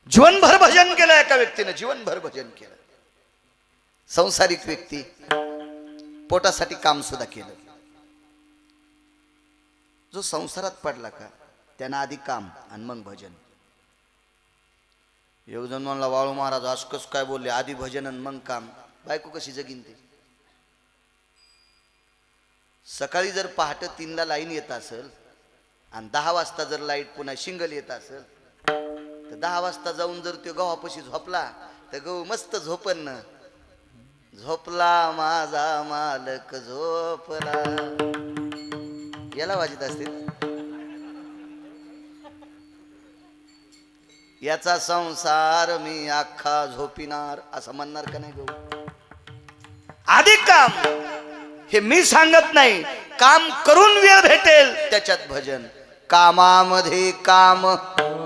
जीवनभर भजन केलं एका व्यक्तीने, जीवनभर भजन केलं. संसारिक व्यक्ती पोटासाठी काम सुद्धा केलं. जो संसारात पडला का त्यांना आधी काम आणि मग भजन. एक जण म्हणला वाळू महाराज आज कस काय बोलले, आधी भजन आणि मग काम. बायको कशी जगीन ते? सकाळी जर पहाटे 3ला लाईन येत असेल आणि 10 वाजता जर लाईट पुन्हा शिंगल येत असेल तर 10 वाजता जाऊन जर तो गव्हापाशी झोपला तर गहू मस्त झोपन न. झोपला माझा मालक झोपला याला वाजत असते. याचा संसार मी अख्खा झोपिनार असं म्हणणार का नाही गहू? आधी काम हे मी सांगत नाही, काम करून वेळ भेटेल त्याच्यात भजन. कामामध्ये काम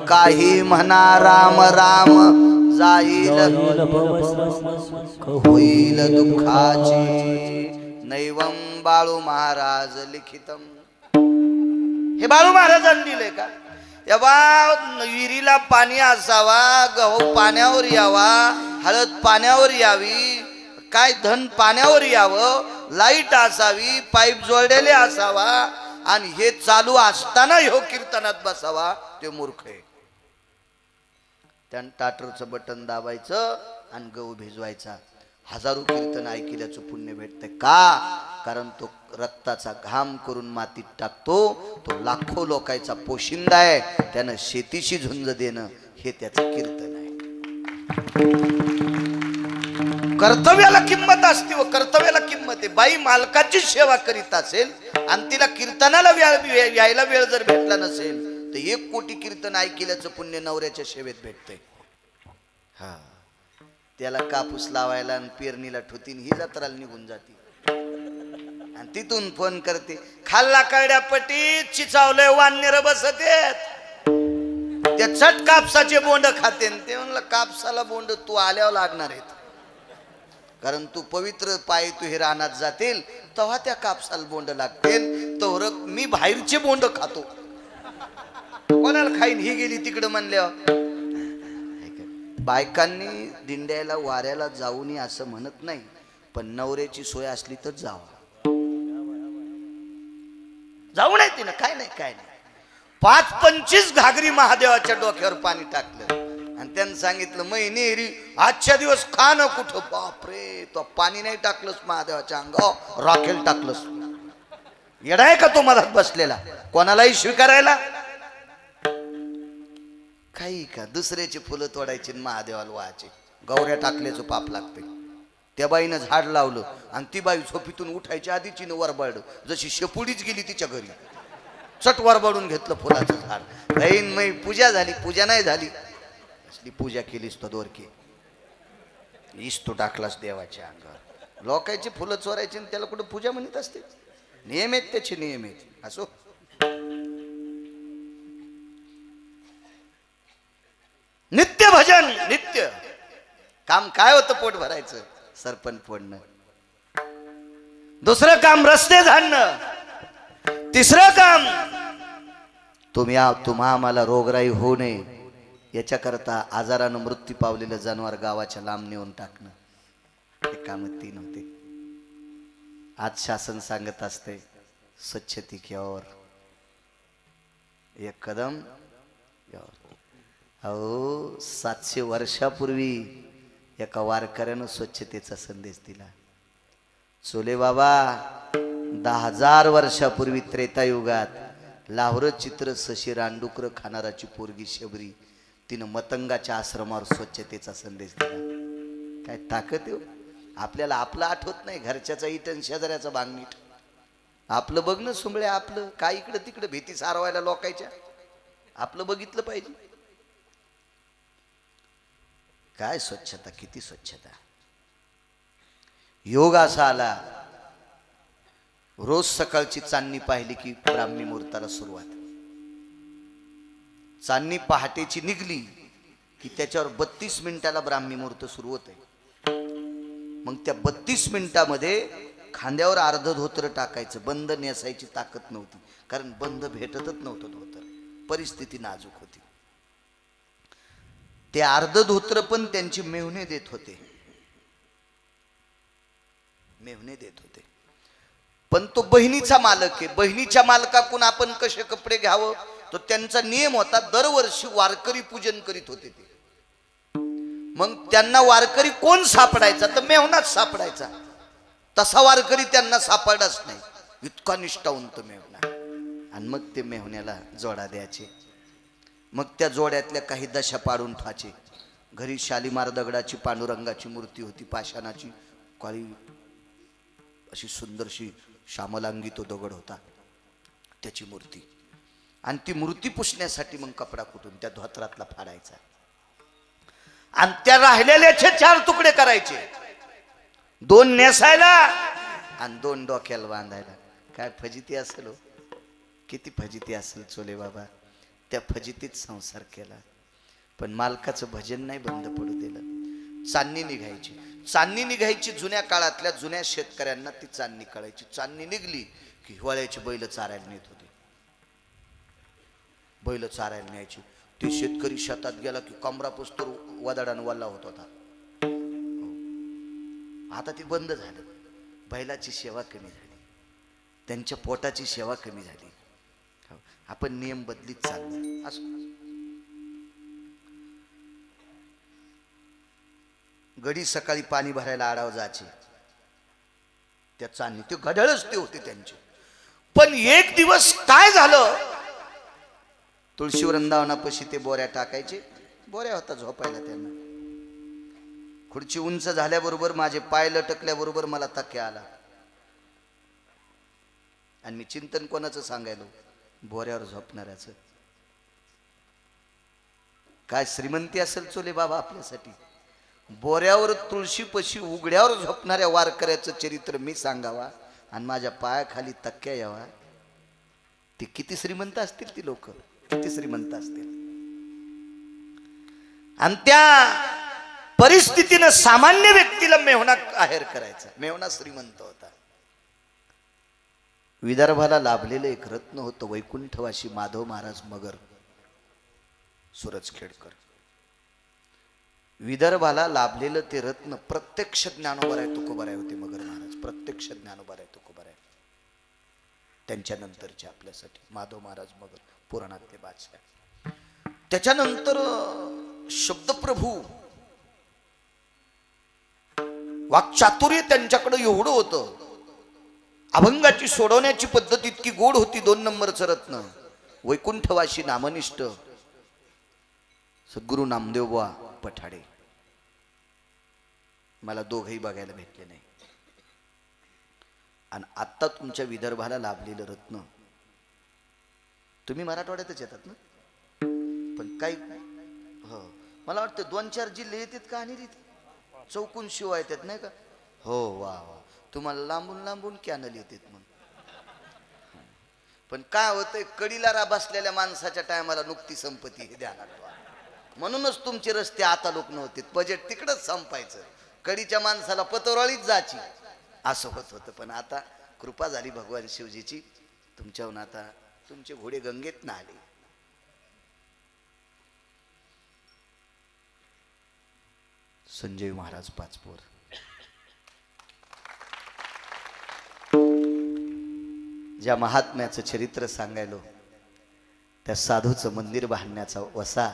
काही म्हणा राम राम जाईल होईल दुःखाची नैवम बाळू महाराज लिखितम. हे बाळू महाराजांनी दिले का? या विहिरीला पाणी असावा, गहू पाण्यावर यावा, हळद पाण्यावर यावी, काय धन पाण्यावर यावं, लाईट असावी, पाईप जोडलेले असावा आणि हे चालू असताना ह्यो कीर्तनात बसावा. ते मूर्ख आहे. त्यानं टाटरचं बटन दाबायचं आणि गहू भिजवायचा. हजारो कीर्तन ऐकल्याचं पुण्य भेटते का? कारण तो रक्ताचा घाम करून मातीत टाकतो. तो लाखो लोकांचा पोशिंदा आहे. त्यानं शेतीशी झुंज देणं हे त्याचं कीर्तन आहे. कर्तव्याला किंमत असते व कर्तव्याला किंमत आहे. बाई मालकाची सेवा करीत असेल आणि तिला कीर्तनाला यायला वेळ जर भेटला नसेल तर 1 कोटी कीर्तन ऐकल्याचं पुण्य नवऱ्याच्या सेवेत भेटतंय. हा, त्याला कापूस लावायला आणि पेरणीला ठुतीन ही जत्राला निघून जाते आणि तिथून फोन करते खाल्ला करड्या पटीत चिचावलंय वानर बसतेत त्या चट कापसाचे बोंड खाते. ते म्हणलं कापसाला बोंड तू आल्यावर लागणार आहेत, कारण तू पवित्र पाय तू हे रानात जातील तेव्हा त्या कापसाला बोंड लागतील. तर मी बाहेरचे बोंड खातो, कोणाला खाईन? ही गेली तिकडं म्हणल्यावर. बायकांनी दिंड्याला वाऱ्याला जाऊ नये असं म्हणत नाही, पण नवऱ्याची सोय असली तर जावा. जाऊ नये तिनं, काय नाही काय नाही. 5-25 घागरी महादेवाच्या डोक्यावर पाणी टाकलं आणि त्यांनी सांगितलं महिनेरी आजच्या दिवस खा न कुठं. बापरे, तो पाणी नाही टाकलंस महादेवाच्या अंगावर, राखेल टाकलंस. येडा आहे का तो मधात बसलेला कोणालाही स्वीकारायला? काही का दुसऱ्याची फुलं तोडायची महादेवाला व्हायचे. गौऱ्या टाकल्याचं पाप लागते. त्या बाईनं झाड लावलं आणि ती बाई झोपीतून उठायच्या आधीची वरबड जशी शेपुडीच गेली तिच्या घरी, चट वरबडून घेतलं फुलाचं झाड. बहीण मै पूजा झाली, पूजा नाही झाली. असली पूजा केलीस तो दोरके इस्तो टाकलास देवाच्या अंगावर. लोकांची फुलं चोरायची त्याला कुठं पूजा म्हणत असते? नियम आहेत त्याचे, नियम आहेत. असो, नित्य भजन, नित्य काम काय होतं? पोट भरायचं, सरपण फोडणं. दुसरं काम रस्ते झाडणं. तिसरं काम तुम्हा आम्हाला रोगराई होऊ नये याच्याकरता आजारानं मृत्यू पावलेलं जनावर गावाच्या लांब नेऊन टाकणं. हे काम 3 होते. आज शासन सांगत असते स्वच्छते की ओर एक कदम यावर. अहो 700 वर्षापूर्वी एका वारकऱ्यानं स्वच्छतेचा संदेश दिला. चोले बाबा 10,000 वर्षापूर्वी त्रेतायुगात लाहोर चित्र सशी रानडुकर खाणाराची पोरगी शबरी तिनं मतंगाच्या आश्रमावर स्वच्छतेचा संदेश दिला. काय ताकद आहे. आपल्याला आपलं आठवत नाही, घरच्याचा इटन शेजाऱ्याचा बांगणीट. आपलं बघणं सुंबळे, आपलं काय इकडं तिकडं भीती सारवायला लोकायच्या. आपलं बघितलं पाहिजे. काय स्वच्छता, किती स्वच्छता. योग असा आला, रोज सकाळची चांदणी पाहिली की ब्राह्मी मुहूर्ताला सुरुवात. चांदणी पहाटेची निघली की त्याच्यावर 32 मिनिटाला ब्राह्मी मुहूर्त सुरू होते. मग त्या 32 मिनिटामध्ये खांद्यावर अर्ध धोतर टाकायचं. बंद नेसायची ताकद नव्हती, कारण बंद भेटतच नव्हतं धोतर. परिस्थिती नाजूक होती. ते अर्ध धोत्र पण त्यांची मेव्हणे देत होते, मेव्हणे देत होते. पण तो बहिणीचा मालक आहे, बहिणीच्या मालकाकडून आपण कसे कपडे घ्यावं, तो त्यांचा नियम होता. दरवर्षी वारकरी पूजन करीत होते ते. मग त्यांना वारकरी कोण सापडायचा, तर मेव्हणाच सापडायचा. तसा वारकरी त्यांना सापडलाच नाही, इतका निष्ठावंत मेव्हणा. आणि मग ते मेव्हण्याला जोडा द्यायचे. मग त्या जोड्यातल्या काही दशा पाडून ठेवायचे. घरी शालीमार दगडाची पांडुरंगाची मूर्ती होती, पाषाणाची, काळी अशी सुंदरशी श्यामलांगी तो दगड होता, त्याची मूर्ती. आणि ती मूर्ती पुसण्यासाठी मग कपडा कुठून त्या धोत्रातला फाडायचा आणि त्या राहिलेल्याचे 4 तुकडे करायचे, 2 नेसायला आणि 2 डोक्याला बांधायला. काय फजिती असेल हो, किती फजिती असेल चोले बाबा. त्या फजितीत संसार केला, पण मालकाचं भजन नाही बंद पडू दिलं. चांदणी निघायची, चांदणी निघायची. जुन्या काळातल्या जुन्या शेतकऱ्यांना ती चांदणी कळायची. चांदणी निघली की हिवाळ्याची बैल चारायला नेत होते, बैल चारायला न्यायची. ते शेतकरी शेतात गेला की कमरापुस्तूर वदाडान वल्ला होत होता. आता ते बंद झालं. बैलाची सेवा कमी झाली, त्यांच्या पोटाची सेवा कमी झाली. आपण नियम बदलीत चाललो. असं गडी सकाळी पाणी भरायला आडाव जायचे, त्या चांदणी ते घड्याळच ते होते त्यांचे. पण एक दिवस काय झालं, तुळशी वृंदावनापाशी ते बोऱ्या टाकायचे. बोऱ्या होता झोपायला त्यांना. खुर्ची उंच झाल्याबरोबर माझे पाय लटकल्याबरोबर मला तक्या आला आणि मी चिंतन कोणाचं सांगायलो, बोऱ्यावर झोपणाऱ्याचं. काय श्रीमंती असेल चोले बाबा आपल्यासाठी. बोऱ्यावर तुळशीपशी उघड्यावर झोपणाऱ्या वारकऱ्याचं चरित्र मी सांगावा आणि माझ्या पायाखाली तक्क्या यावा. ते किती श्रीमंत असतील, ती लोक किती श्रीमंत असतील. आणि त्या परिस्थितीनं सामान्य व्यक्तीला मेव्हणा आहेर करायचा. मेव्हणा श्रीमंत होता. विदर्भाला लाभलेलं एक रत्न होतं, वैकुंठवासी माधव महाराज मगर, सुरजखेडकर. विदर्भाला लाभलेलं ते रत्न प्रत्यक्ष ज्ञानोबराय तुकोबराय होते मगर महाराज. प्रत्यक्ष ज्ञानोबराय तुकोबराय त्यांच्या नंतरचे आपल्यासाठी माधव महाराज मगर, पुराणातले बादशाह. त्याच्यानंतर शब्दप्रभू, वाक्चातुर्य त्यांच्याकडे एवढं होतं. अभंगाची सोडवण्याची पद्धत इतकी गोड होती. 2 नंबरचं रत्न, वैकुंठवासी नामनिष्ठ सद्गुरु नामदेवबा पठाडे. मला दोघंही बघायला भेटले नाही. आणि आत्ता तुमच्या विदर्भाला लाभलेलं रत्न, तुम्ही मराठवाड्यातच येतात ना, पण काही हो मला वाटतं 2-4 जिल्हे येतात का, आणि चौकून शिवाय येतात नाही का. हो वा वा, तुम्हाला लांबून लांबून कॅनल येतात. मग पण काय होतंय, कडीला बसलेल्या माणसाच्या टायमाला नुकती संपत्ती हे ध्यानात ठेवा. म्हणूनच तुमचे रस्ते आता लोक नव्हते, बजेट तिकडच संपायचं, कडीच्या माणसाला पतोराळीच जायची, असं होत होतं. पण आता कृपा झाली भगवान शिवजीची तुमच्याहून, आता तुमचे घोडे गंगेत ना आले. संजय महाराज पाचपोर, ज्या महात्म्याचं चरित्र सांगायलो, त्या साधूचं मंदिर बांधण्याचा वसा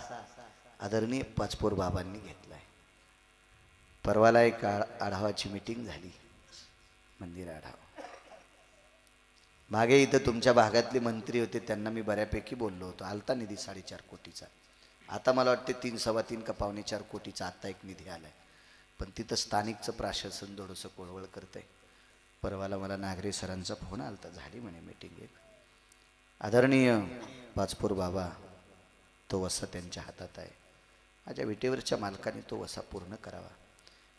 आदरणीय पाचपोर बाबांनी घेतलाय. परवाला एक आढावाची मीटिंग झाली, मंदिर आढावा. मागे इथं तुमच्या भागातले मंत्री होते, त्यांना मी बऱ्यापैकी बोललो होतो. आलता निधी 4.5 कोटीचा. आता मला वाटते 3-3.25 का 4.25 कोटीचा आता एक निधी आलाय. पण तिथं स्थानिकचं प्रशासन थोडंसं कोळवळ करतंय. परवाला मला नागरे सरांचा फोन आलता, झाली म्हणे मीटिंग एक. आदरणीय पाचपोर बाबा, तो वसा त्यांच्या हातात आहे. माझ्या विटेवरच्या मालकाने तो वसा पूर्ण करावा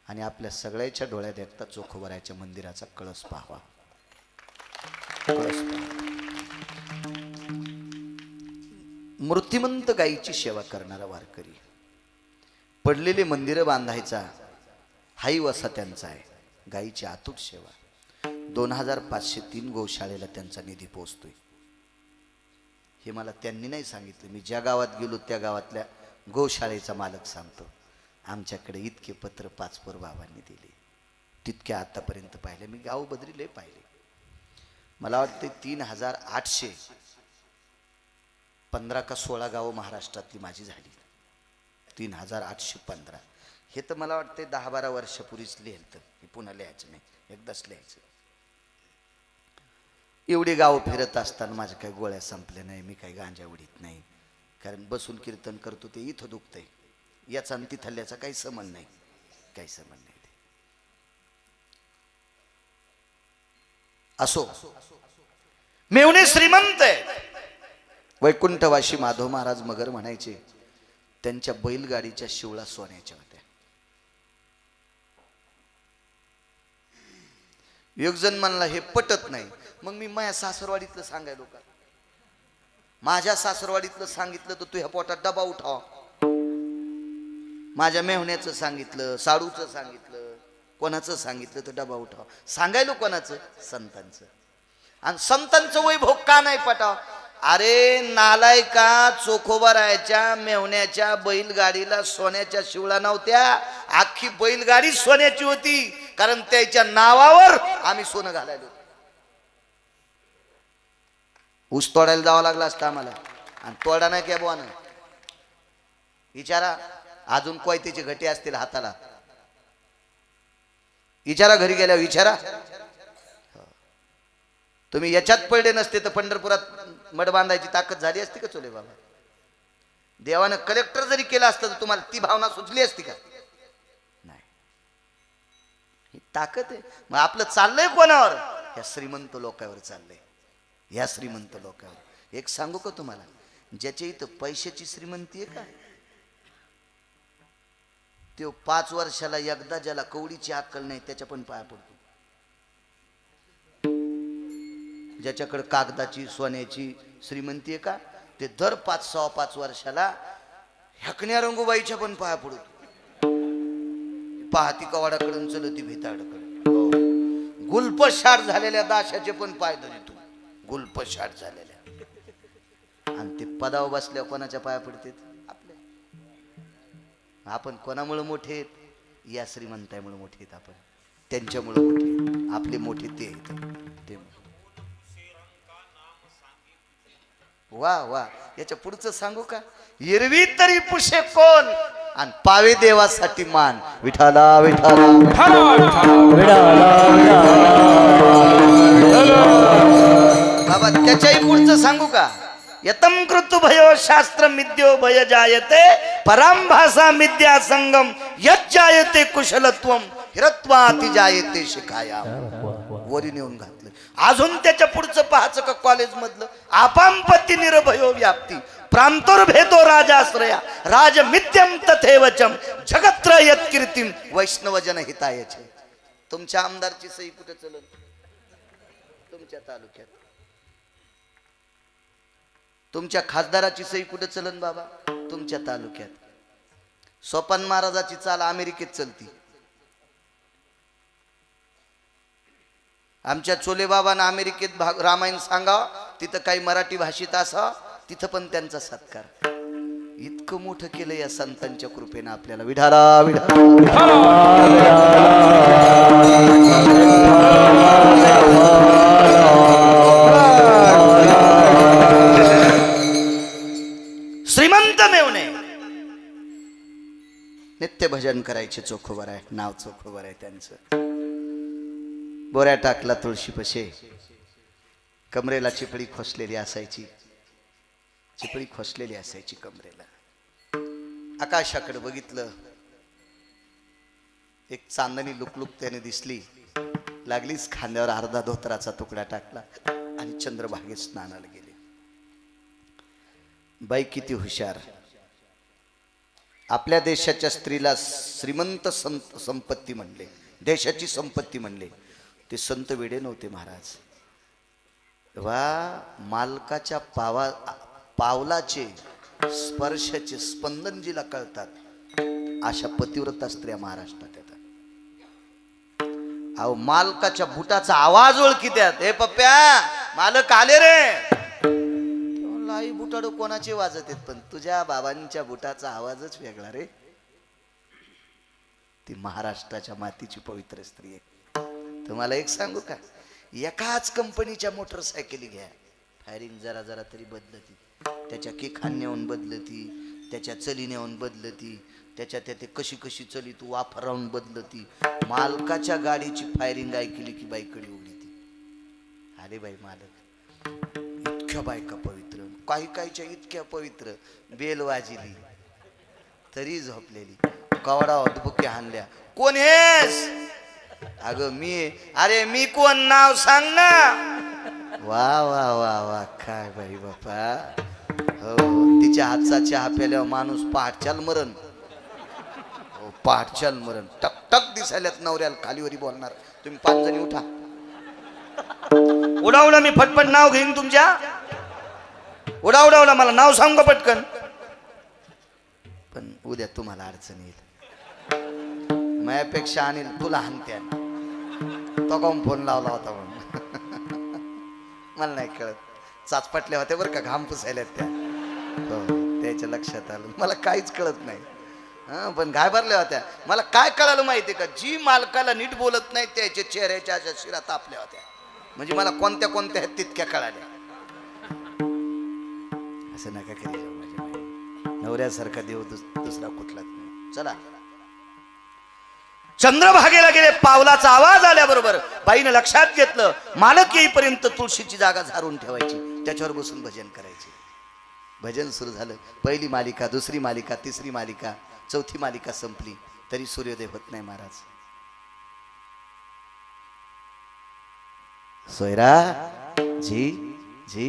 आणि आपल्या सगळ्याच्या डोळ्यात एकता चोखोबराच्या मंदिराचा कळस पाहावा. मूर्तिमंत गायीची सेवा करणारा वारकरी, पडलेले मंदिर बांधायचा हाही वसा त्यांचा आहे. गायीची अतूट सेवा. 2503 गोशाळेला त्यांचा निधी पोहोचतोय. हे मला त्यांनी नाही सांगितलं. मी ज्या गावात गेलो त्या गावातल्या गोशाळेचा मालक सांगतो, आमच्याकडे इतके पत्र पाचपोर बाबांनी दिले, तितके आतापर्यंत पाहिले. मी गाव बदरीले पाहिले. मला वाटते 3815 का 16 गावं महाराष्ट्रातली माझी झाली. 3815. हे तर मला वाटते 10-12 वर्षापूर्वीच लिहिलं. हे पुन्हा लिहायचं नाही, एकदाच लिहायचं. एवढी गावं फिरत असताना माझ्या काही गोळ्या संपल्या नाही, मी काही गांजा उडीत नाही, कारण बसून कीर्तन करतो ते इथं दुखतंय. याचा आणि तिथल्याचा काही संबंध नाही, काही संबंध नाही. असो, मेवणे श्रीमंत आहे. वैकुंठवाशी माधव महाराज मगर म्हणायचे, त्यांच्या बैलगाडीच्या शिवळा सोन्याच्या होत्या. एक जण म्हणला हे पटत नाही. मग मी माझ्या सासरवाडीतलं सांगायलो का? माझ्या सासरवाडीतलं सांगितलं तर तुझ्या पोटात डबा उठाव. माझ्या मेहुण्याचं सांगितलं, साडूचं सांगितलं, कोणाचं सांगितलं तर डबा उठाव. सांगायलो कोणाचं? संतांचं. आणि संतांचं वैभव का नाही पटाव? अरे नालायका, चोखोबारायच्या मेहुण्याच्या बैलगाडीला सोन्याच्या शिवळा नव्हत्या, अख्खी बैलगाडी सोन्याची होती, कारण त्याच्या नावावर आम्ही सोनं घालायलो. ऊस तोडायला जावं लागला असतं आम्हाला, आणि तोडा नाही क्या बुवानं. विचारा, अजून कोयतेचे घटे असतील हाताला, विचारा घरी गेल्या, विचारा. तुम्ही याच्यात पडले नसते तर पंढरपुरात मड बांधायची ताकद झाली असती का चोले बाबा? देवानं कलेक्टर जरी केला असतं तर तुम्हाला ती भावना सुचली असती का? नाही. ही ताकद आहे. मग आपलं चाललंय कोणावर? या श्रीमंत लोकांवर चाललंय, या श्रीमंत लोकांवर. एक सांगू का तुम्हाला, ज्याच्या इथं पैशाची श्रीमंती आहे का, तो 5 वर्षाला एकदा ज्याला कवडीची अक्कल नाही त्याच्या पण पाया पडतो. ज्याच्याकडे कागदाची सोन्याची श्रीमंती आहे का, ते दर 5-6-5 वर्षाला हकण्या रंगूबाईच्या पण पाया पडतो. पाहती कवाडाकडून चलती भेताडाकडे. गुलपशाट झालेल्या दाशाचे पण पाय धरतो, गुलपशाट झालेल्या. आणि ते पदावर बसल्या कोणाच्या पाया पडतात? आपल्या. आपण कोणामुळे मोठे आहेत? या श्रीमंतामुळे मोठे आहेत आपण, त्यांच्यामुळे मोठे. आपले मोठे ते आहेत, ते. वा वा, याच्या पुढचं सांगू का? एरवी तरी पुशे कोण आणि पावे देवासाठी मान. विठाला विठाला बाबा. त्याच्याही पुढचं सांगू का? यतम कृतु भयो शास्त्र मिद्यो भय जायते पराम भाषा मिद्या संगम यज्जायते कुशलत्वम हिरत्वाति जायते शिकाया. वरी नेऊन घातलं. अजून त्याच्या पुढचं पाहायचं का कॉलेज मधलं? आपांपत्ती निरभयो व्याप्ती प्रांतोर भेदो राजाश्रया राजमित्यम तथेवचम जगत्रयत कीर्तिम वैष्णवजन हितायचे. तुमच्या आमदारची सही कुठे चलन? तुमच्या तालुक्यात. तुमच्या खासदाराची सही कुठे चलन बाबा? तुमच्या तालुक्यात. सोपान महाराजाची चाल अमेरिकेत चलती. आमच्या चोले बाबांना अमेरिकेत रामायण सांगावं, तिथं काही मराठी भाषित असावं, तिथं पण त्यांचा सत्कार. इतकं मोठं केलं या संतांच्या कृपेनं आपल्याला. विठाला विठाला. श्रीमंत मेवणे नित्य भजन करायचे. चोखोबर आहे, नाव चोखोबर आहे त्यांचं. बोऱ्या टाकला तुळशी पशे, कमरेला चिपळी खोसलेली असायची, चिपळी खोसलेली असायची कमरेला. आकाशाकडे बघितलं, एक चांदणी लुकलुक त्याने दिसली. लागलीच खांद्यावर अर्धा धोतराचा तुकडा टाकला आणि चंद्रभागेत स्नानाला गेले. बाई किती हुशार. आपल्या देशाच्या स्त्रीला श्रीमंत संपत्ती म्हणले, देशाची संपत्ती म्हणले. ते संत वेडे नव्हते महाराज. वा मालकाच्या पावलाचे स्पर्शाचे स्पंदन जिला कळतात, अशा पतिव्रता स्त्रिया महाराष्ट्रात येतात. अहो मालकाच्या बुटाचा आवाज ओळखी त्यात. हे पप्प्या, मालक आले रे. काही बुटाडो कोणाचे वाजत आहेत, पण तुझ्या बाबांच्या बुटाचा आवाजच वेगळा रे. ती महाराष्ट्राच्या मातीची पवित्र स्त्री आहे. तुम्हाला एक सांगू का, एकाच कंपनीच्या मोटरसायकली घ्या, फायरिंग जरा जरा तरी बदलती, त्याच्या किखान नेऊन बदलती, त्याच्या चली नेऊन बदलती, त्याच्या ते कशी कशी चली तू वापरावून बदलती. मालकाच्या गाडीची फायरिंग ऐकली की बाईकडे उघडी ती. अरे बाई मालक, इतक्या बायका पवित्र, काही काहीच्या इतक्या पवित्र, बेल वाजिली तरी झोपलेली, कवडा बुके हाणल्या, कोण हेस? अगं मी. अरे मी कोण, नाव सांग ना. वा वा वा वा, काय बाई बापा. हो, तिच्या हातचा चहा प्याल्यावर माणूस पाठचाल मरण. हो, पाठचाल मरण. टक टक दिसायल्यात नवऱ्याला, खालीवरी बोलणार. तुम्ही 5 जणी उठा. उडा मी फटफट नाव घेईन तुमच्या. उडा मला नाव सांग पटकन. पण उद्या तुम्हाला अडचण येईल. माझ्यापेक्षा अनिल तुला हानत्या. तो काऊन फोन लावला होता म्हणून मला नाही कळत. चाचपटल्या होत्या बरं का, घाम पुसायल्यात त्या. हो, त्याच्या लक्षात आलं. मला काहीच कळत नाही, पण घाबरल्या होत्या. मला काय कळालं माहितीये का, जी मालकाला नीट बोलत नाही त्याच्या चेहऱ्याच्या अशा शिरा तापल्या होत्या. म्हणजे मला कोणत्या कोणत्या आहेत तितक्या कळाल्या. असं नका करी जाऊ माझ्या बाई. नवऱ्यासारखा देव दुसरा कुठलाच नाही. चला, चंद्रभागेला गेले. पावलाचा आवाज आल्याबरोबर बाईनं लक्षात घेतलं, मालक येईपर्यंत तुळशीची जागा झाडून ठेवायची, त्याच्यावर बसून भजन करायचे. भजन सुरू झालं. पहिली मालिका, दुसरी मालिका, तिसरी मालिका, चौथी मालिका संपली तरी सूर्योदय होत नाही. महाराज, सोयरा जी जी,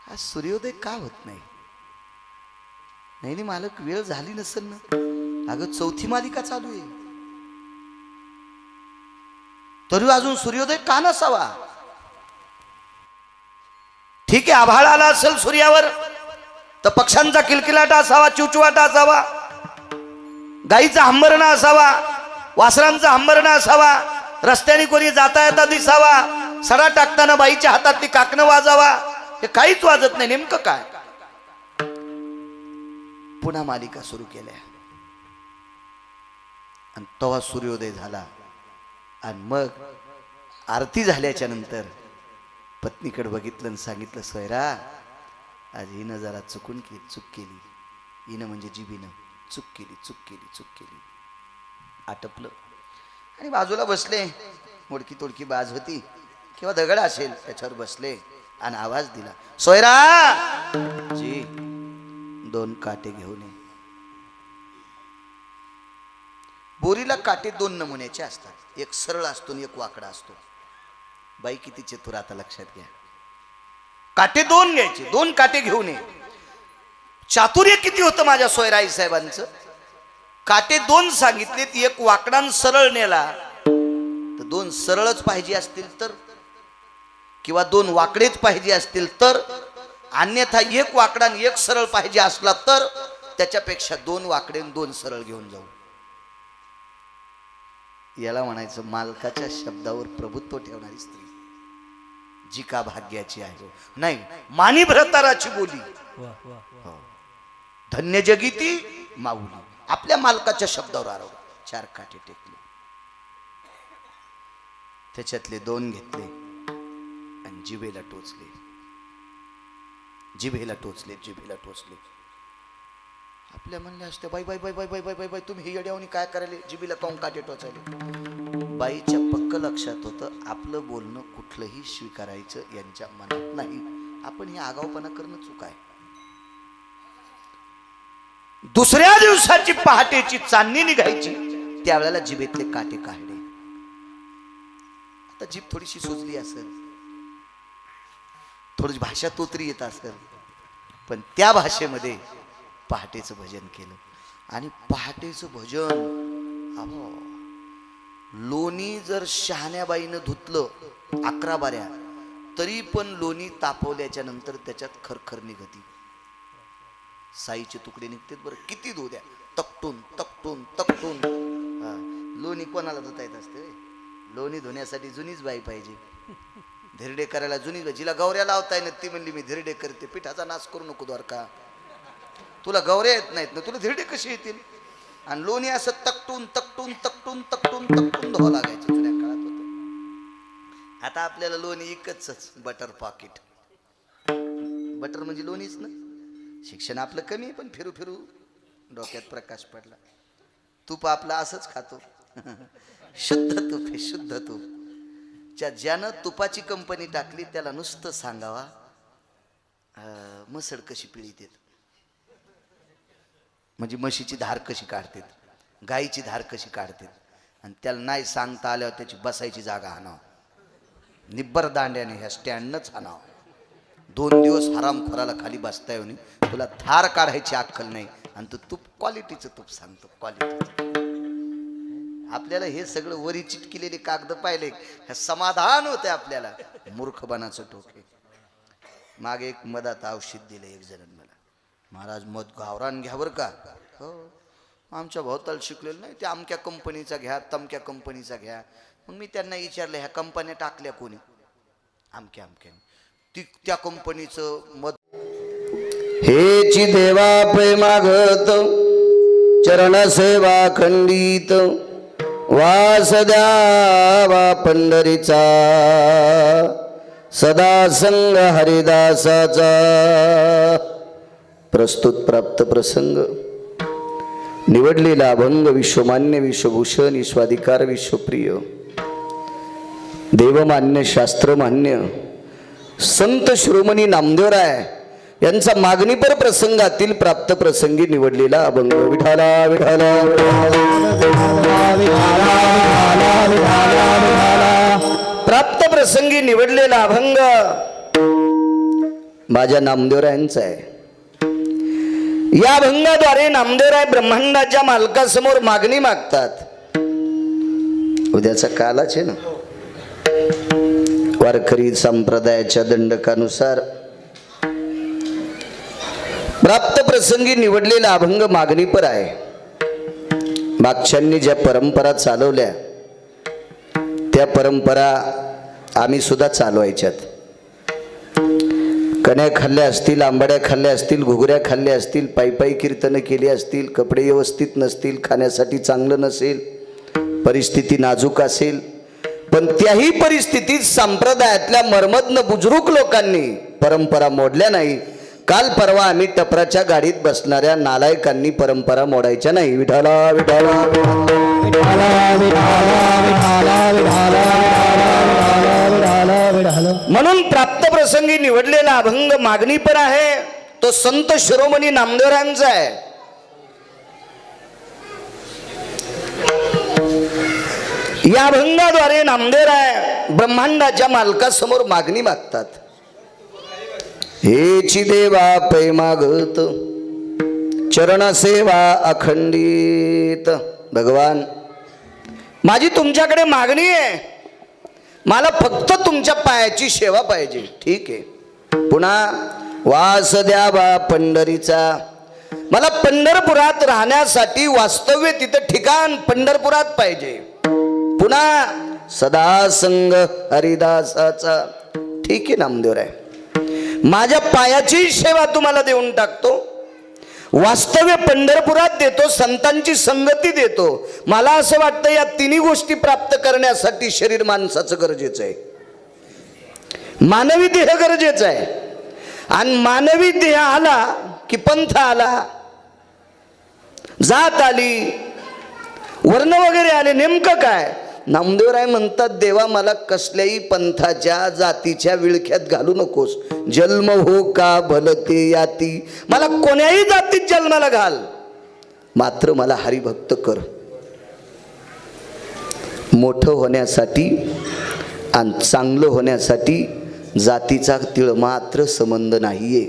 आज सूर्योदय का होत नाही? नाही मालक, वेळ झाली नसेल ना. अगं चौथी मालिका चालू आहे तरी अजून सूर्योदय का नसावा? ठीक आहे, आभाळ आला असेल सूर्यावर तर पक्ष्यांचा किलकिलाट असावा, चिवचिवाट असावा, गाईचा हंबरणा असावा, वासरांचा हंबरणा असावा, रस्त्याने कोणी जाता येता दिसावा, सडा टाकताना बाईच्या हातातली काकणं वाजावा. हे काहीच वाजत नाही. नेमकं काय? पुन्हा मालिका सुरू केल्या आणि तेव्हा सूर्योदय झाला. आणि मग आरती झाल्याच्या नंतर पत्नीकडे बघितलं आणि सांगितलं, सोयरा आज हिनं जरा चूक केली. हिनं म्हणजे जिबीनं चूक केली. आटपलं आणि बाजूला बसले. मोडकी तोडकी बाज होती किंवा दगड असेल त्याच्यावर बसले आणि आवाज दिला, सोयरा जी 2 काटे घेऊन ये. बोरीला काटे 2 नमुन्याचे असतात, एक सरळ असतो आणि एक वाकडा असतो. बाई किती चतुर, आता लक्षात घ्या. काटे 2 घ्यायचे, 2 काटे घेऊन ये. चातुर्य किती होतं माझ्या सोयराई साहेबांचं. काटे 2 सांगितलेत, एक वाकडान सरळ नेला तर 2 सरळच पाहिजे असतील तर, किंवा 2 वाकडेच पाहिजे असतील तर, अन्यथा एक वाकडा आणि एक सरळ पाहिजे असला तर त्याच्यापेक्षा 2 वाकडे आणि 2 सरळ घेऊन जाऊ. याला म्हणायचं मालकाच्या शब्दावर प्रभुत्व ठेवणारी स्त्री जी का भाग्याची आहे. नाही, मानी भ्रताराची बोली, धन्य जगीती माऊली. आपल्या मालकाच्या शब्दावर आरो. 4 काटे टेकले, त्याच्यातले 2 घेतले आणि जिभेला टोचले. आपल्या म्हणले असते, बाई बाई बाई बाई बाई बाई बाई तुम्ही येड्यावनी काय करायले, जिभेला काऊन काटे टोचायले. बाईच्या पक्क लक्षात होतं, आपलं बोलणं कुठलंही स्वीकारायचं यांच्या मनात नाही. आपण हे आगाऊपणा करणं चूक आहे. दुसऱ्या दिवसाची पहाटेची चांदणी निघायची, त्यावेळेला जिभेतले काटे काढले. आता जीभ थोडीशी सुजली असेल, थोडी भाषा तोतरी येत असेल, पण त्या भाषेमध्ये पहाटेचं भजन केलं. आणि पहाटेचं भजन, अहो, लोणी जर शहाण्याबाईनं धुतलं 11 बाऱ्या तरी पण लोणी तापवल्याच्या नंतर त्याच्यात खरखर निघती. साईचे तुकडे निघतात बरं, किती धुऊ द्या, तकटून. लोणी कोणाला धुता येत असते? लोणी धुण्यासाठी जुनीच बाई पाहिजे. धिरडे करायला जुनी जिला गौऱ्या लावताय ना ती म्हणली मी धिरडे करते. पिठाचा नाश करू नको द्वारका, तुला गौऱ्या येत नाहीत ना, तुला धिरडे कशी येतील? आणि लोणी असं तकटून तकटून तकटून तकटून तकटून धुवा लागायचं जुन्या काळात होतं. आता आपल्याला लोणी एकच बटर पॉकेट. बटर म्हणजे लोणीच ना. शिक्षण आपलं कमी आहे पण फिरू फिरू डोक्यात प्रकाश पडला. तूप आपलं असंच खातो. शुद्ध तूप आहे, शुद्ध तूप. ज्यानं तुपाची कंपनी टाकली त्याला नुसतं सांगावा मसड कशी पिळीत, म्हणजे म्हशीची धार कशी काढतात, गाईची धार कशी काढतात, आणि त्याला नाही सांगता आल्यावर त्याची बसायची जागा हाणावं, निब्बर दांड्याने ह्या स्टँडनंच हाणावं. 2 दिवस हरामखोराला खाली बसता येऊन तुला धार काढायची अक्कल नाही आणि तू तूप क्वालिटीचं तूप सांगतो. क्वालिटीचं आपल्याला हे सगळं वरी चिटकिलेले कागद पाहिले हे समाधान होते आपल्याला. मूर्खपणाचं टोके. मागे एक मधात औषध दिलं एक जण मला, महाराज मध गावरान घ्या बरं का. हो आमच्या भोवताल शिकलेलं नाही, ते अमक्या कंपनीचा घ्या तमक्या कंपनीचा घ्या. मग मी त्यांना विचारलं ह्या कंपन्या टाकल्या कोणी? अमक्या अमक्याने. ती त्या कंपनीचं मध. हेची देवा पै मागत चरण सेवा खंडित वास द्यावा पंढरीचा सदा संग हरिदासाचा. प्रस्तुत प्राप्त प्रसंग निवडलेला अभंग विश्वमान्य विश्वभूषण विश्वाधिकार विश्वप्रिय देवमान्य शास्त्रमान्य संत शिरोमणी नामदेवराय यांचा मागणीपर प्रसंगातील प्राप्त प्रसंगी निवडलेला अभंग. विठाला विठाला प्राप्त प्रसंगी निवडलेला अभंग माझ्या नामदेवरायांचा आहे. या अभंगाद्वारे नामदेवराय ब्रह्मांडाच्या मालकासमोर मागणी मागतात. उद्याचा कालाच आहे ना. वारकरी संप्रदायाच्या दंडकानुसार प्राप्त प्रसंगी निवडलेला अभंग मागणीपर आहे. मागच्यांनी ज्या परंपरा चालवल्या त्या परंपरा आम्ही सुद्धा चालवायच्यात. कण्या खाल्ल्या असतील, आंबाड्या खाल्ल्या असतील, घुगऱ्या खाल्ल्या असतील, पायी कीर्तनं केली असतील, कपडे व्यवस्थित नसतील, खाण्यासाठी चांगलं नसेल, परिस्थिती नाजूक असेल, पण त्याही परिस्थितीत संप्रदायातल्या मर्मज्ञ बुजुर्ग लोकांनी परंपरा मोडल्या नाही. काल परवा आम्ही टपराच्या गाडीत बसणाऱ्या नालायकांनी परंपरा मोडायच्या नाही. विठाला विठाला म्हणून प्राप्त प्रसंगी निवडलेला अभंग मागणीपर आहे. तो संत शिरोमणी नामदेवरायांचा आहे. या अभंगाद्वारे नामदेवराय ब्रह्मांडाच्या मालकासमोर मागणी मागतात. हेची देवा पै मागत चरण सेवा अखंडित. भगवान माझी तुमच्याकडे मागणी आहे, मला फक्त तुमच्या पायाची सेवा पाहिजे. ठीक आहे. पुन्हा वास द्यावा पंढरीचा. मला पंढरपुरात राहण्यासाठी वास्तव्य तिथं ठिकाण पंढरपुरात पाहिजे. पुन्हा सदा संग हरिदासाचा. ठीक आहे नामदेवराय, माझ्या पायाची सेवा तुम्हाला देऊन टाकतो. वास्तव्य पंढरपुरात देतो, संतांची संगती देतो. मला असं वाटतं या तिन्ही गोष्टी प्राप्त करण्यासाठी शरीर माणसाचं गरजेचं आहे. मानवी देह गरजेचा आहे. आणि मानवी देह आला की पंथ आला, जात आली, वर्ण वगैरे आले. नेमकं काय? नामदेवराय म्हणतात देवा मला कसल्याही पंथाच्या जातीच्या विळख्यात घालू नकोस. जन्म हो का भलते याती. मला कोण्याही जातीत जन्माला घाल, मात्र मला हरिभक्त कर. मोठं होण्यासाठी आणि चांगलं होण्यासाठी जातीचा तिळ मात्र संबंध नाहीये.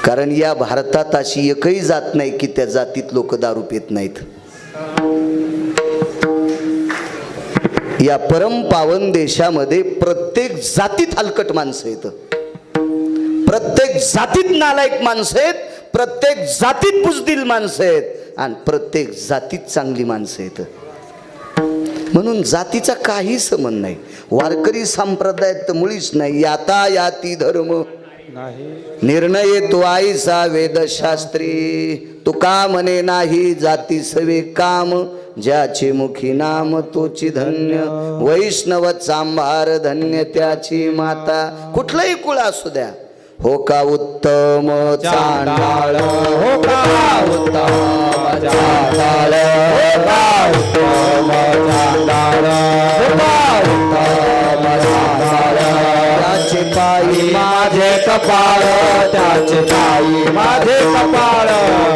कारण या भारतात अशी एकही जात नाही की त्या जातीत लोक दारू पित नाहीत. या परम पावन देशामध्ये प्रत्येक जातीत हलकट माणसं आहेत, प्रत्येक जातीत नालायक माणसं आहेत, प्रत्येक जातीत बुजदिल माणसं आहेत आणि प्रत्येक जातीत चांगली माणसं आहेत. म्हणून जातीचा काही संबंध नाही. वारकरी संप्रदायात तर मुळीच नाही. याता याती धर्म निर्णय तो आईसा वेदशास्त्री. तुका म्हणे नाही जाती सवे काम, ज्याचे मुखी नाम तोची धन्य. वैष्णव चांभार धन्य त्याची माता. कुठलाही कुळ असू द्या. हो का उत्तम चांडाळ, हो का उत्तम चांडाळ, हो का उत्तम चांडाळ, हो का उत्तम चांडाळ. त्याचे पायी माझे कपाळ, त्याचे पायी माझे कपाळ,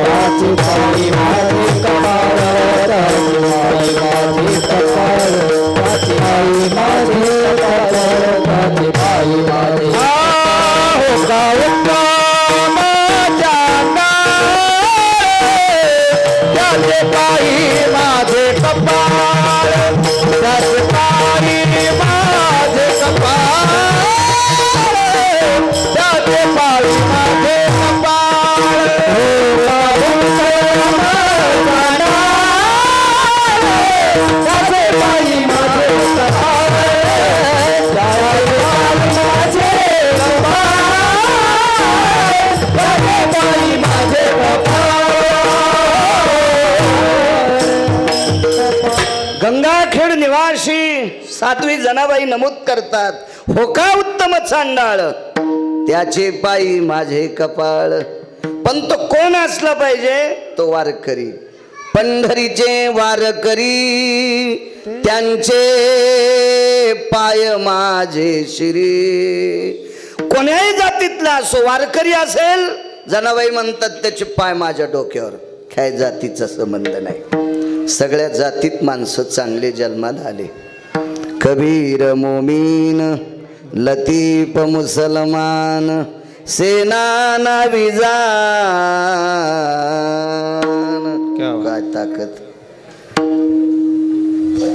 त्याचे पायी माझे कपाळ, त्याचे पायी माझे कपाळ, त्याचे पायी माझे कपाळ, त्याचे पायी माझे. हो का उत्तम चांडाळ, त्याचे पायी माझे कपाळ, त्याचे पायी माझे कपाळ, त्याचे पायी माझे कपाळ. हो का गंगाखेड निवासी साध्वी जनाबाई नमूद करतात. हो का उत्तम चांडाळ, त्याचे पायी माझे कपाळ. पण तो कोण असला पाहिजे? तो वारकरी. पंढरीचे वारकरी, त्यांचे पाय माझे श्री. कोण्याही जातीतला असो, वारकरी असेल, जनाबाई म्हणतात त्याचे पाय माझ्या डोक्यावर. काय जातीचा संबंध नाही. सगळ्या जातीत माणसं चांगले जन्माला आले. कबीर मोमीन, लतीफ मुसलमान, सेना विजान. काय ताकद.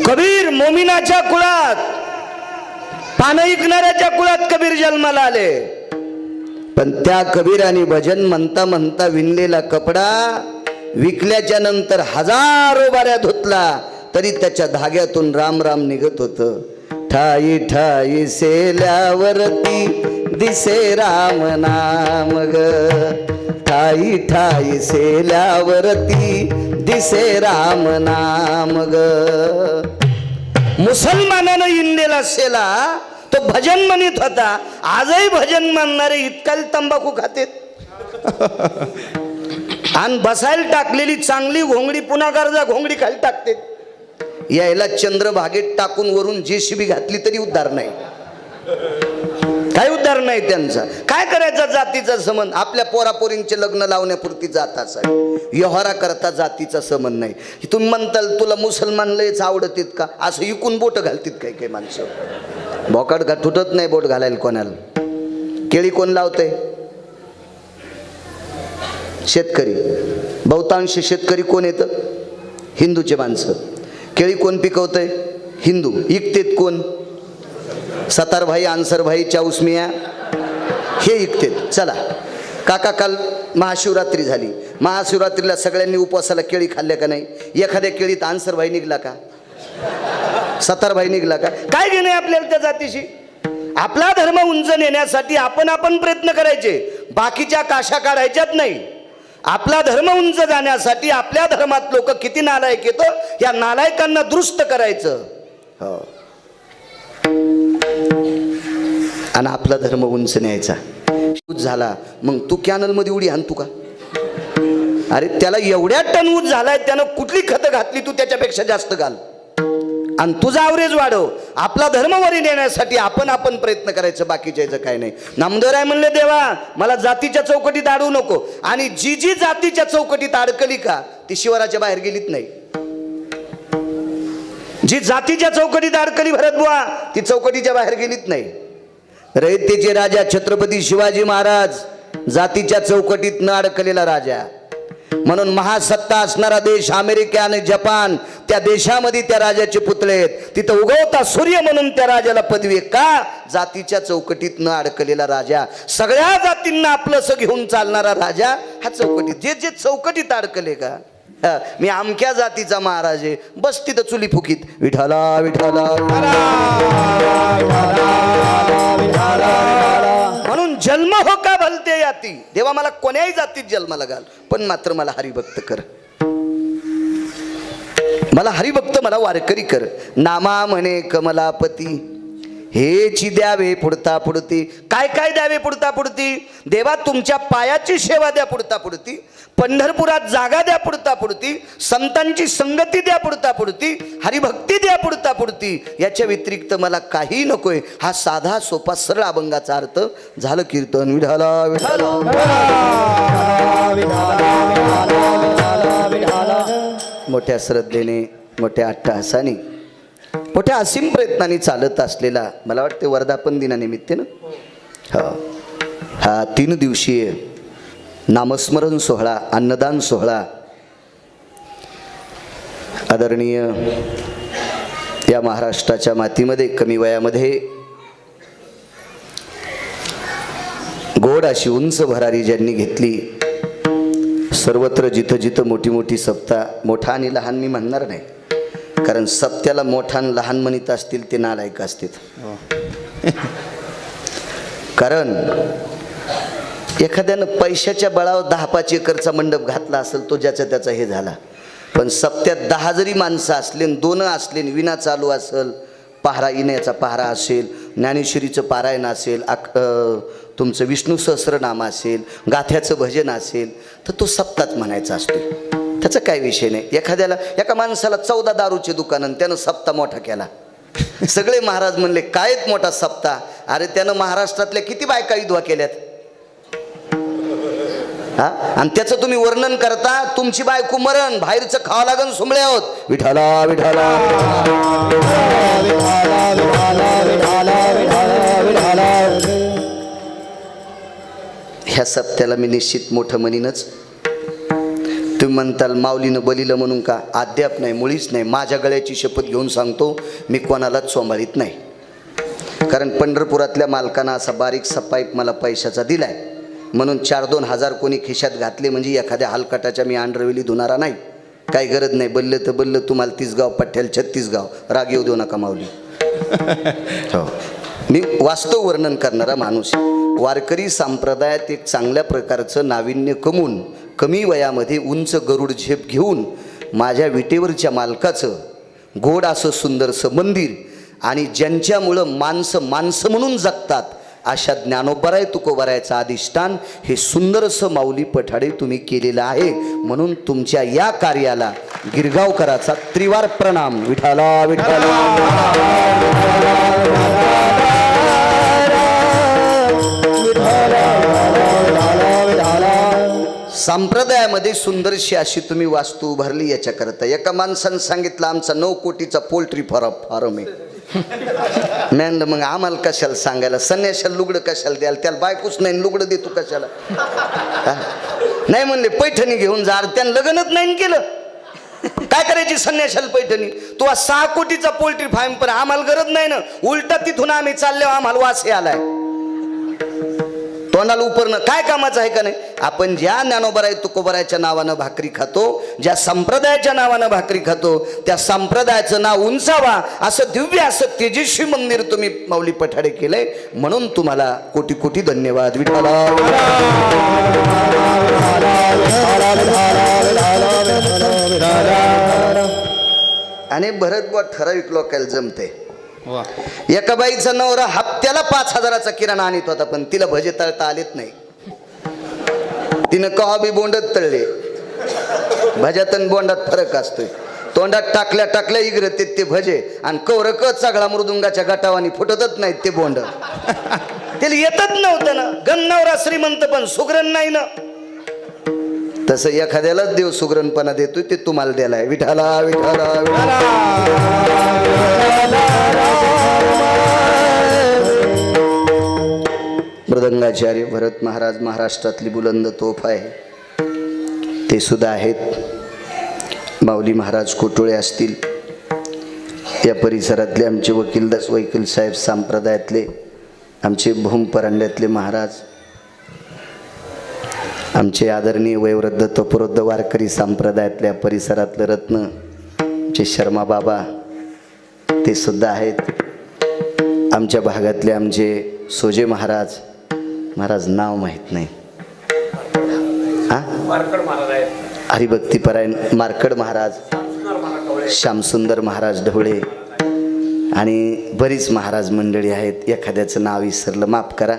कबीर मोमिनाच्या कुळात, पानं ऐकणाऱ्याच्या कुळात कबीर जन्माला आले. पण त्या कबीराने भजन म्हणता म्हणता विणलेला कपडा विकल्याच्या नंतर हजारो बाऱ्या धुतला तरी त्याच्या धाग्यातून राम राम निघत होत. ठाई ठाई सेल्यावरती दिसे राम नाम ग. ठाई ठाई सेल्यावरती दिसे राम नाम ग. मुसलमानानं इंदेला सेला तो भजन म्हणत होता. आजही भजन म्हणणारे इतकाल तंबाखू खातेत. आणि बसायला टाकलेली चांगली घोंगडी पुन्हा गरजा घोंगडी खाली टाकते. यायला चंद्रभागेत टाकून वरून जेसीबी घातली तरी उद्धार नाही. काय उद्धार नाही त्यांचा. काय करायचा जातीचा संबंध? आपल्या पोरापोरींचे लग्न लावण्यापुरती जात असावी. व्यवहारा करता जातीचा संबंध नाही. तुम्ही म्हणताल तुला मुसलमान लयच आवडतीत का? असं इकून बोट घालतीत काही काही माणसं. बोकाड का तुटत नाही बोट घालायला कोणाला. केळी कोण लावतंय? शेतकरी. बहुतांश शेतकरी कोण येतं? हिंदूचे माणसं. केळी कोण पिकवतंय? हिंदू. इकतेत कोण? सतारभाई, आन्सरभाई, चाऊसमिया हे इकतेत. चला काका, काल महाशिवरात्री झाली. महाशिवरात्रीला सगळ्यांनी उपवासाला केळी खाल्ल्या का नाही? एखाद्या केळीत आन्सरभाई निघला का? सतारभाई निघला का? काय घेणे आपल्याला त्या जातीशी? आपला धर्म उंच नेण्यासाठी आपण प्रयत्न करायचे. बाकीच्या काशा काढायच्यात नाही. आपला धर्म उंच जाण्यासाठी आपल्या धर्मात लोक किती नालायक येतो या नालायकांना दुरुस्त करायचं. हो. आणि आपला धर्म उंच न्यायचा. झाला मग तू कॅनल मध्ये उडी आणतो का? अरे त्याला एवढ्या टन ऊस झालाय, त्यानं कुठली खतं घातली तू त्याच्यापेक्षा जास्त घाल आणि तुझा ॲव्हरेज वाढव. आपला धर्म वरी नेण्यासाठी आपण प्रयत्न करायचं. बाकीच्याचं काय नाही. नामदेवराय म्हणले देवा मला जातीच्या चौकटीत अडवू नको. आणि जी जी जातीच्या चौकटीत अडकली का ती शिवाराच्या बाहेर गेलीच नाही. जी जातीच्या चौकटीत अडकली भरत बुवा ती चौकटीच्या बाहेर गेलीच नाही. रयतेचे राजा छत्रपती शिवाजी महाराज जातीच्या चौकटीत न अडकलेला राजा. म्हणून महासत्ता असणारा देश अमेरिका आणि जपान त्या देशामध्ये त्या राजाचे पुतळे आहेत. तिथं उगवता सूर्य म्हणून त्या राजाला पदवी. का? जातीच्या चौकटीत न अडकलेला राजा. सगळ्या जातींना आपलंसं घेऊन चालणारा राजा हा चौकटीत. जे जे चौकटीत अडकले का मी अमक्या जातीचा महाराज आहे, बस तिथं चुली फुकीत विठाला विठाला. म्हणून जन्म हो का भलते याती, देवा मला कोण्याही जातीत जन्माला घाल, पण मात्र मला हरिभक्त कर, मला हरिभक्त, मला वारकरी कर. नामा म्हणे कमलापती, हेची द्यावे पुढता पुढती. काय काय द्यावे पुढता पुढती? देवा तुमच्या पायाची सेवा द्या पुढता पुढती, पंढरपुरात जागा द्या पुढता पुढती, संतांची संगती द्या पुढता पुढती, हरिभक्ती द्या पुढता पुढती. याच्या व्यतिरिक्त मला काही नकोय. हा साधा सोपा सरळ अभंगाचा अर्थ झालं कीर्तन. विठाला विठाला मोठ्या श्रद्धेने, मोठ्या अट्टहासाने, मोठ्या असीम प्रयत्नाने चालत असलेला, मला वाटते वर्धापन दिनानिमित्त ना हा 3 दिवसीय नामस्मरण सोहळा, अन्नदान सोहळा आदरणीय या महाराष्ट्राच्या मातीमध्ये कमी वयामध्ये गोड अशी उंच भरारी ज्यांनी घेतली. सर्वत्र जिथं जिथं मोठी मोठी सप्ता, मोठा आणि लहान मी म्हणणार नाही, कारण सप्त्याला मोठा आणि लहान म्हणत असतील ते नालायक असतील. कारण एखाद्यानं पैशाच्या बळावर 10-5 एकरचा मंडप घातला असेल, तो ज्याचा त्याचा हे झाला. पण सप्त्यात 10 जरी माणसं असले, 2 असले, विना चालू असेल, पहारा येण्याचा पहारा असेल, ज्ञानेश्वरीचं पारायण असेल, तुमचं विष्णू सहस्रनाम असेल, गाथ्याचं भजन असेल, तर तो सप्ताच म्हणायचा असतो. त्याचा काही विषय नाही. एका माणसाला 14 दारूचे दुकान, त्यानं सप्ता मोठा केला. सगळे महाराज म्हणले कायच मोठा सप्ता. अरे त्यानं महाराष्ट्रातल्या किती बायका विधवा केल्यात, हा? आणि त्याचं तुम्ही वर्णन करता, तुमची बायको मरण, बाहेरचं खावं लागन सुमळे आहोत. विठाला विठाला ह्या सप्त्याला मी निश्चित मोठं म्हणीनच. तुम्ही म्हणताल माऊलीनं बलिलं म्हणून का? अद्याप नाही, मुळीच नाही. माझ्या गळ्याची शपथ घेऊन सांगतो, मी कोणालाच सोंबाळीत नाही. कारण पंढरपुरातल्या मालकांना असा बारीक सपाईप मला पैशाचा दिलाय, म्हणून 4-2 हजार कोणी खिशात घातले म्हणजे एखाद्या हलकटाच्या मी आंड्रवेली धुणारा नाही. काही गरज नाही. बल्लं तर बल्लं, तुम्हाला 30 गाव पठ्ठ्याला 36 गाव, राग येऊ देऊ नका माऊली. हो, मी वास्तव वर्णन करणारा माणूस. वारकरी संप्रदायात एक चांगल्या प्रकारचं नाविन्य कमवून कमी वयामध्ये उंच गरुड झेप घेऊन माझ्या विटेवरच्या मालकाचं गोड असं सुंदरसं मंदिर आणि ज्यांच्यामुळं माणसं माणसं म्हणून जगतात अशा ज्ञानोबराय तुकोबरायचं अधिष्ठान हे सुंदरसं माऊली पठाडे तुम्ही केलेलं आहे. म्हणून तुमच्या या कार्याला गिरगावकराचा त्रिवार प्रणाम. विठाला विठाला. संप्रदायामध्ये सुंदरशी अशी तुम्ही वास्तू उभारली. याच्याकरता एका माणसानं सांगितलं आमचा 9 कोटीचा पोल्ट्री फार्म आहे. म्हणलं मग आम्हाला कशाला सांगायला, संन्याशाला लुगडं कशाला द्यायला, त्याला बायकोच नाही, लुगडं देतो कशाला? नाही म्हणले पैठणी घेऊन जा. त्यानं लग्नच नाही केलं, काय करायची संन्याशाला पैठणी? तू 6 कोटीचा पोल्ट्री फार्म, पण आम्हाला गरज नाही ना. उलटा तिथून आम्ही चाललो, आम्हाला वास आलाय. तोंडाला उपरणं काय कामाचं आहे का नाही? आपण ज्या ज्ञानोबराय तुकोबरायच्या नावानं भाकरी खातो, ज्या संप्रदायाच्या नावानं भाकरी खातो, त्या संप्रदायाचं नाव उंचावा असं दिव्य असं तेजस्वी मंदिर तुम्ही माऊली पठाडे केलंय. म्हणून तुम्हाला कोटी कोटी धन्यवाद. विठाला. आणि भरत बुवा ठराविक लोकांना जमते. एका बाईचा नवरा हप्त्याला 5,000चा किराणा आणत होता, पण तिला भजे तळता आलेत नाही. तिनं कवा बी बोंडत तळले. भज्यात आणि बोंडात फरक असतोय. तोंडात टाकल्या टाकल्या इगरते ते भजे, आणि कवरक सगळा मृदुंगाच्या गटावानी फुटतच नाहीत ते बोंड. त्याला येतच नव्हतं ना. गण नवरा श्रीमंत पण सुगरण नाही ना. तसं एखाद्यालाच देव सुगरणपणा देतोय, ते तुम्हाला द्यालाय. विठाला विठाला विठाला. मृदंगाचार्य भरत महाराज महाराष्ट्रातली बुलंद तोफ आहे, ते सुद्धा आहेत. माऊली महाराज कोटोळे असतील, या परिसरातले आमचे वकीलदास वकील साहेब संप्रदायातले, आमचे भूम परांड्यातले महाराज, आमचे आदरणीय वयोवृद्ध तपोवृद्ध वारकरी संप्रदायातल्या परिसरातलं रत्न आमचे शर्मा बाबा ते सुद्धा आहेत. आमच्या भागातले आमचे सोजे महाराज, महाराज नाव माहीत नाही, मार्कड महाराज आहेत, हरिभक्तीपरायण मार्कड महाराज, श्यामसुंदर महाराज ढवळे आणि बरीच महाराज मंडळी आहेत. एखाद्याचं नाव विसरलं माफ करा.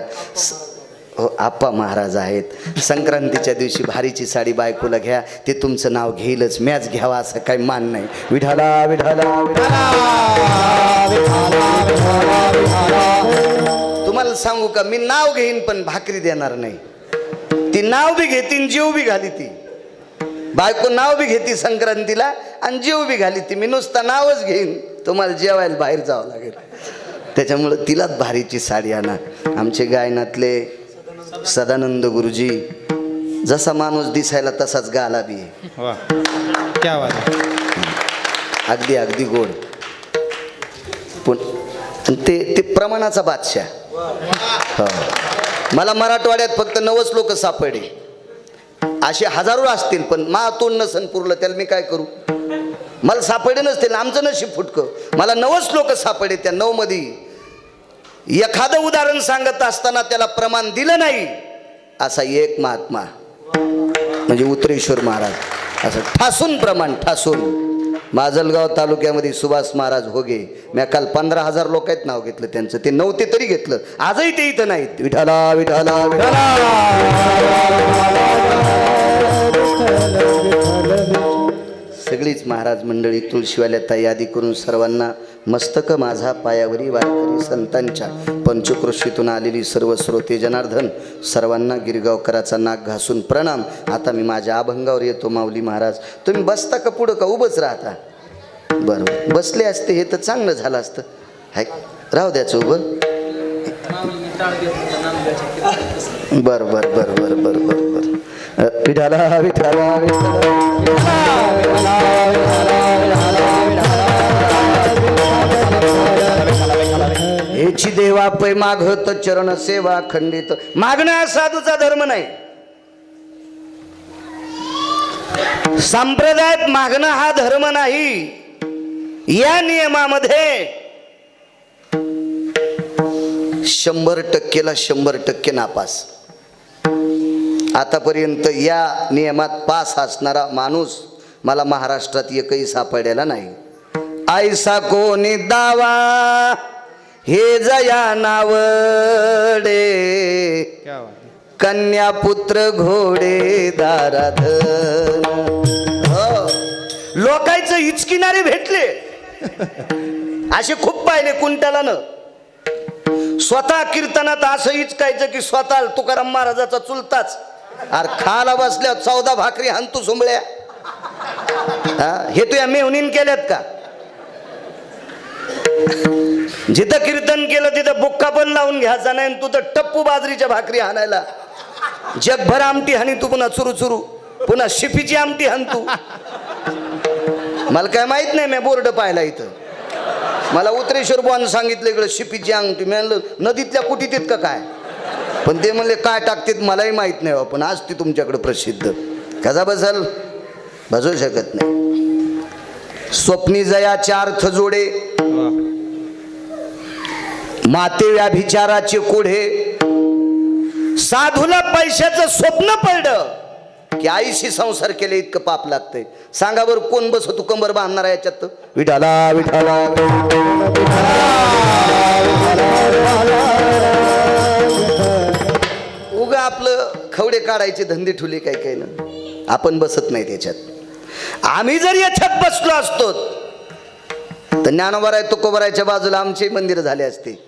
हो, आप्पा महाराज आहेत. संक्रांतीच्या दिवशी भारीची साडी बायकोला घ्या, ते तुमचं नाव घेईलच, मॅच घ्यावा असं काही मान नाही. विठाला विठाला तुम्हाला सांगू का, मी नाव घेईन पण भाकरी देणार नाही. ती नाव बी घेतीन, जीव बी घाली. ती बायको नाव बी घेती संक्रांतीला आणि जीव बी घाली. ती मी नुसता नावच घेईन, तुम्हाला जेवायला बाहेर जावं लागेल. त्याच्यामुळं तिलाच भारीची साडी आणा. आमचे गायनातले सदानंद गुरुजी, जसा माणूस दिसायला तसाच गाला बी आहे. क्या बात आहे. अगदी अगदी गोड. पण ते प्रमाणाचा बादशाह. हो, मला मराठवाड्यात फक्त 90 लोक सापडले. असे हजारो असतील पण मा तोंड नसन पुरलं, त्याला मी काय करू. मला सापडे नसतील, आमचं नशीब फुटकं. मला 90 लोक सापडे. त्या 9 मध्ये एखादं उदाहरण सांगत असताना त्याला प्रमाण दिलं नाही असा एक महात्मा म्हणजे उत्तरेश्वर महाराज. असं ठासून प्रमाण ठासून. माजलगाव तालुक्यामध्ये सुभाष महाराज होगे, मी काल 15,000 लोक आहेत नाव घेतलं त्यांचं. ते नव्हते तरी घेतलं, आजही ते इथं नाहीत. विठाला विठाला विठाला. सगळीच महाराज मंडळी तुळशीवाल्या यादी करून सर्वांना मस्तक माझा पायावरी वारकरी संतांच्या पंचक्रोशीतून आलेली सर्व श्रोते जनार्दन सर्वांना गिरगावकराचा नाक घासून प्रणाम. आता मी माझ्या अभंगावर येतो. माऊली महाराज तुम्ही बसता का पुढं का उभंच राहता? बरं, बसले असते हे तर चांगलं झालं असतं. हाय, राहू द्याचं उभं. बर बर बर बर बर बर बर. विठाला विठाला हेची देवा पै मागत चरण सेवा खंडित. मागणं हा साधूचा धर्म नाही. संप्रदायात मागणं हा धर्म नाही. या नियमामध्ये 100%ला 100% नापास. आतापर्यंत या नियमात पास असणारा माणूस मला महाराष्ट्रात एकही सापडलेला नाही. ऐसा कोणी दावा हे जया नावडे, कन्या पुत्र घोडे दाराधन. हो, लोकांचं हिचकिनारे भेटले असे खूप पाहिले कुंटाला न. स्वतः कीर्तनात असं हिचकायचं की स्वतः तुकाराम महाराजाचा चुलताच. अरे खाला बसल्या 14 भाकरी हाणतू सुंबळ्या. हे तू या मेहुनीन केल्यात का? जिथं कीर्तन केलं तिथं बुक्का पण लावून घ्यायचा नाही. तू तर टप्पू बाजरीच्या भाकरी हाणायला. जगभर आमटी हानी तू, पुन्हा चुरू चुरू, पुन्हा शिपीची आमटी हाण तू. मला काय माहित नाही, मी बोर्ड पाहिला इथं. मला उत्तरेश्वर बुवानं सांगितलं इकडं शिपीची आमटी. मी म्हणलं नदीतल्या कुटीत का काय, पण ते म्हणले काय टाकतात मलाही माहित नाही. पण आज ती तुमच्याकडे प्रसिद्ध. कसा बसल बसू शकत नाही. स्वप्नी जयाचे अर्थ जोडे, माते व्याभिचाराचे कोढे. साधूला पैशाचं स्वप्न पडलं की आईशी संसार केले इतकं पाप लागतंय. सांगा बरं कोण बसतो कंबर बांधणार याच्यात? विठाला विठाला. उगा आपलं खवडे काढायचे धंदे ठुले काय काय ना. आपण बसत नाही त्याच्यात. आम्ही जर याच्यात बसलो असतो तर ज्ञानोबाराय तुकोबारायच्या बाजूला आमचे मंदिर झाले असते.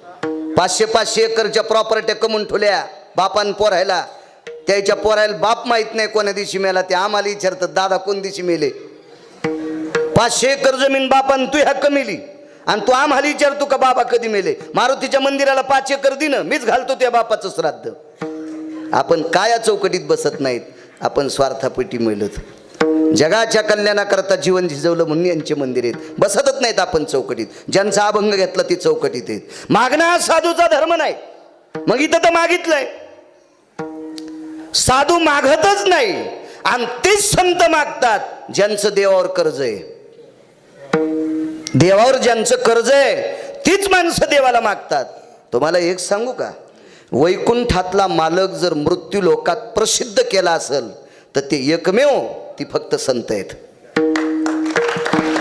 500-500 एकरच्या प्रॉपर्ट्या कमवून ठेवल्या बापान पोरायला. त्याच्या पोरायला बाप माहित नाही कोण्या दिवशी मेला. ते आम्हाला विचारतात दादा कोण दिवशी मेले. 500 एकर जमीन बापान तू ह्या कमिली आणि तू आम्हाला विचारतो का बाबा कधी मेले. मारुतीच्या मंदिराला 5 एकर दिनं मीच घालतो त्या बापाचं श्राद्ध. आपण काया चौकटीत बसत नाहीत. आपण स्वार्थापोटी मेलत. जगाच्या कल्याणाकरता जीवन झिजवलं म्हणून यांचे मंदिर आहेत. बसतच नाहीत आपण चौकटीत. ज्यांचा अभंग घेतला ती चौकटीत आहेत. मागणं हा साधूचा धर्म नाही. मग इथं तर मागितलंय साधू मागतच नाही आणि तेच संत मागतात ज्यांचं देवावर कर्ज आहे. देवावर ज्यांचं कर्ज आहे तीच माणसं देवाला मागतात. तुम्हाला एक सांगू का, वैकुंठातला मालक जर मृत्यू लोकात प्रसिद्ध केला असेल तर ते एकमेव ती फक्त संत आहेत.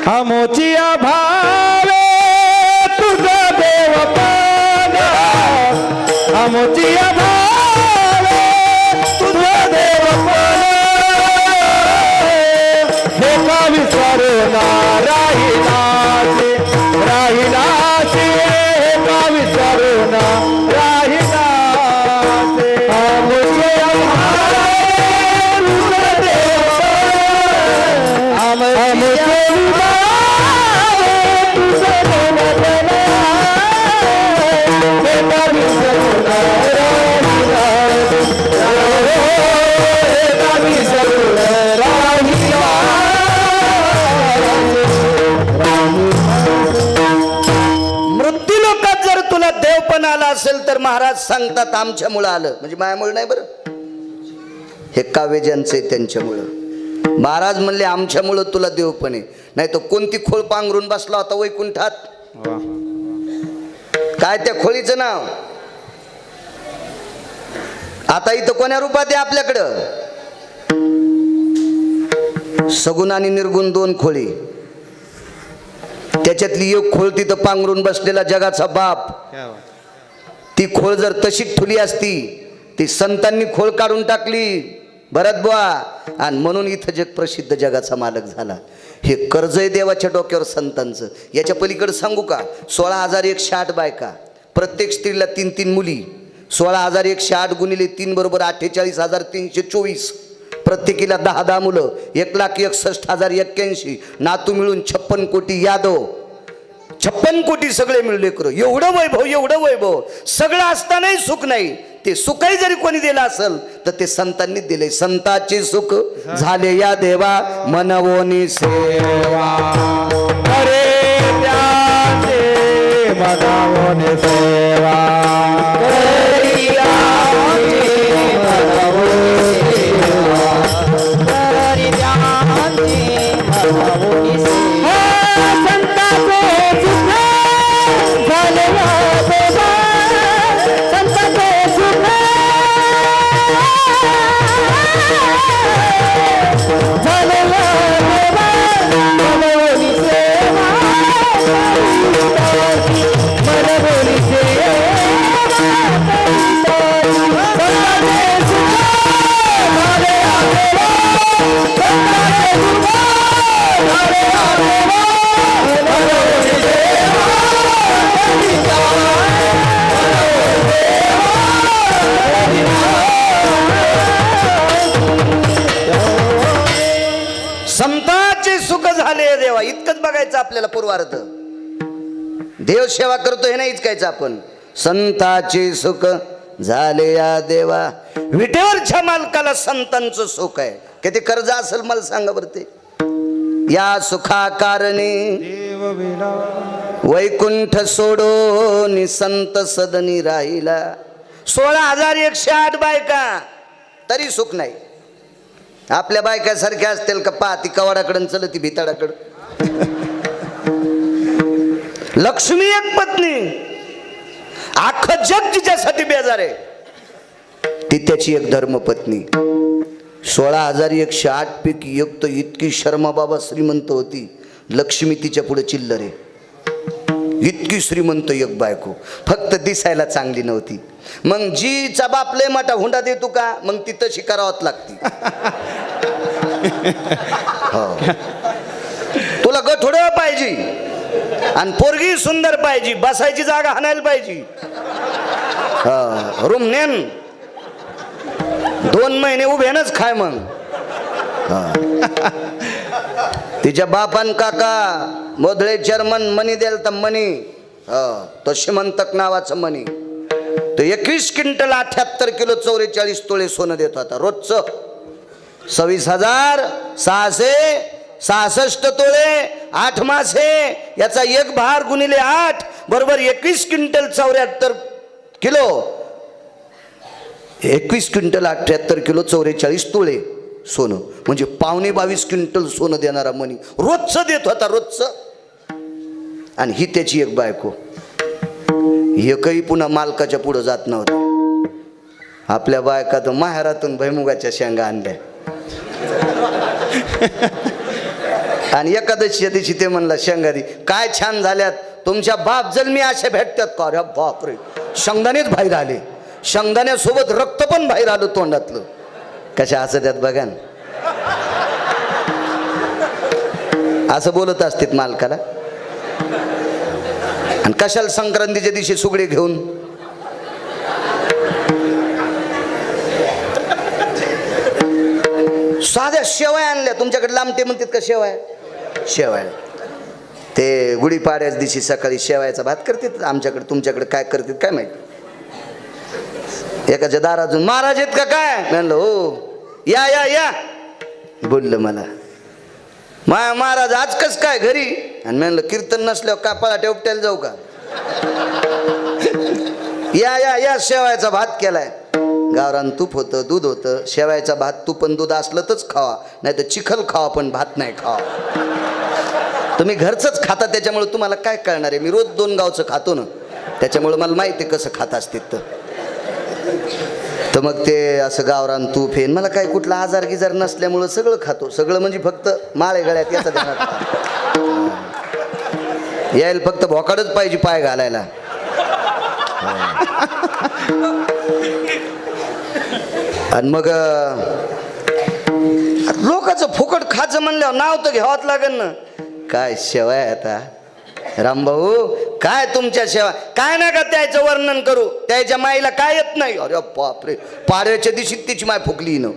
आमोचिया भावे तुझा देवपण, आमोचिया भावे तुझा देवपण, हे का विसरना राहिलासे, राहिलासे, हे का विसरना राहिलासे. आमोचिया भावे तुझा देवपण, आमोचिया मृत्यू लोकात जर तुला देवपण आला असेल तर महाराज सांगतात आमच्यामुळं आलं, म्हणजे मायामुळे नाही बरं, हे काव्य ज्यांचे त्यांच्यामुळं. महाराज म्हणले आमच्यामुळं तुला देवपण आहे, नाही तर कोणती खोळ पांघरून बसला होता वैकुंठात. काय त्या खोळीचं नाव? आता इथं कोण्या रूपात आहे आपल्याकडं? सगुण आणि निर्गुण दोन खोळी, त्याच्यातली एक खोळ तिथं पांघरून बसलेला जगाचा बाप. ती खोळ जर तशीच ठुली असती, ती संतांनी खोळ काढून टाकली भरत बुवा, आणि म्हणून इथं जग प्रसिद्ध जगाचा मालक झाला. हे कर्ज आहे देवाच्या डोक्यावर संतांचं. याच्या पलीकडे सांगू का, 16,108 बायका, प्रत्येक स्त्रीला 3-3 मुली, 16,108 गुणिले 3 बरोबर 48,324, प्रत्येकीला 10-10 मुलं, 1,61,081 नातू मिळून 56 कोटी यादव, 56 कोटी सगळे मिळले करो. एवढं वैभव, एवढं वैभव सगळं असतानाही सुख नाही. ते सुखही जरी कोणी दिलं असेल तर ते संतांनी दिले. संताचे सुख झाले या देवा मनवोनी सेवा, अरे त्याचे मनवोनी सेवा, संतांचे सुख झाले देवा. इतकंच बघायचं आपल्याला पूर्वार्थ. देव सेवा करतो हे नाहीच कायचं आपण. संताचे सुख झाले या देवा, विटेवरच्या मालकाला संतांचं सुख आहे. किती कर्ज असेल मला सांगा बरं ते. या सुखा कारणे वैकुंठ सोडून संत सदनी राहिला. 16,108 बायका तरी सुख नाही. आपल्या बायकासारख्या असतील का? पाहती कवाडाकडून चलती भिताडाकडं. लक्ष्मी एक पत्नी, अख्खं जग जिच्यासाठी बेजार आहे, ती त्याची एक धर्मपत्नी. 16,108 पैकी एक तर इतकी शर्मा बाबा श्रीमंत होती, लक्ष्मी तिच्या पुढे चिल्लर आहे. इतकी श्रीमंत एक बायको, फक्त दिसायला चांगली नव्हती. मग जीचा बाप लय मोठा हुंडा देतो का, मग ती तशी करावत लागती. तुला गठोड पाहिजे आणि पोरगी सुंदर पाहिजे, बसायची जागा हाणायला पाहिजे. रूम नेन 2 महिने उभ्यानच खाय. मग तिच्या बापान काका मोधळे चेअरमन मनी द्याल तर मनी, तो श्रीमंतक नावाचं मनी. तो 21 क्विंटल 78 किलो 44 तोळे सोनं देत होता रोजचं. 26,666 तोळे 8 मासे, याचा एक भार गुणिले 8 बरोबर 21 क्विंटल 74 किलो 21 क्विंटल 78 किलो 44 तोळे सोनं, म्हणजे 22.5 क्विंटल सोनं देणारा मनी रोजचं देत होता, रोजचं. आणि ही त्याची एक बायको, एकही पुन्हा मालकाच्या पुढं जात नव्हतं. आपल्या बायका तर माहेरातून भैमुगाच्या शेंगा आणल्या. आणि एकादशीच्या दिवशी ते म्हणला शेंगादी काय छान झाल्यात, तुमच्या बाप जन्मी अशा भेटतात का? अरे बापरे, शेंगदाणेच बाहेर आले, शेंगदाण्यासोबत रक्त पण बाहेर आलं तोंडातलं. कशा असं त्यात बघा ना, असं बोलत असतात मालकाला. आणि कशाला संक्रांतीच्या दिवशी सुगडे घेऊन? साध्या शेवया आणल्या. तुमच्याकडे लांबटे म्हणतात का शेवया? शेवया ते गुढीपाड्याच दिवशी सकाळी शेवयाचा भात करतात. आमच्याकडे तुमच्याकडे काय करतात काय माहिती. एकाच्या दारातून महाराज आहेत का काय म्हणलं, हो या या या बोललं मला. महाराज आज कस काय घरी? आणि म्हणलं कीर्तन नसल्यावर कापाळा टेपट्याला जाऊ का? या या या शेवयाचा भात केलाय. गावरान तूप होतं, दूध होतं. शेवयाचा भात तूप आणि दूध असलं तरच खावा, नाही तर चिखल खावा पण भात नाही खावा. तुम्ही घरचंच खाता त्याच्यामुळे तुम्हाला काय कळणार आहे. मी रोज 2 गावचं खातो ना, त्याच्यामुळे मला माहिती आहे कसं खात असते. तर मग ते असं गावरान तूप हे, मला काय कुठला आजार गिजार नसल्यामुळं सगळं खातो. सगळं म्हणजे फक्त माळे गळ्यात याचा ध्यानात यायला फक्त भोकाडच पाहिजे पाय घालायला. आणि मग लोकांचं फुकट खायचं म्हणल्यावर नाव तर घ्यावंच लागेल ना. काय शेवाय आता रामभाऊ, काय तुमच्या शेवा काय ना का त्याचं वर्णन करू. त्याच्या माईला काय येत नाही. अरे बापरे, पाड्याच्या दिवशी तिची माय फुकली न.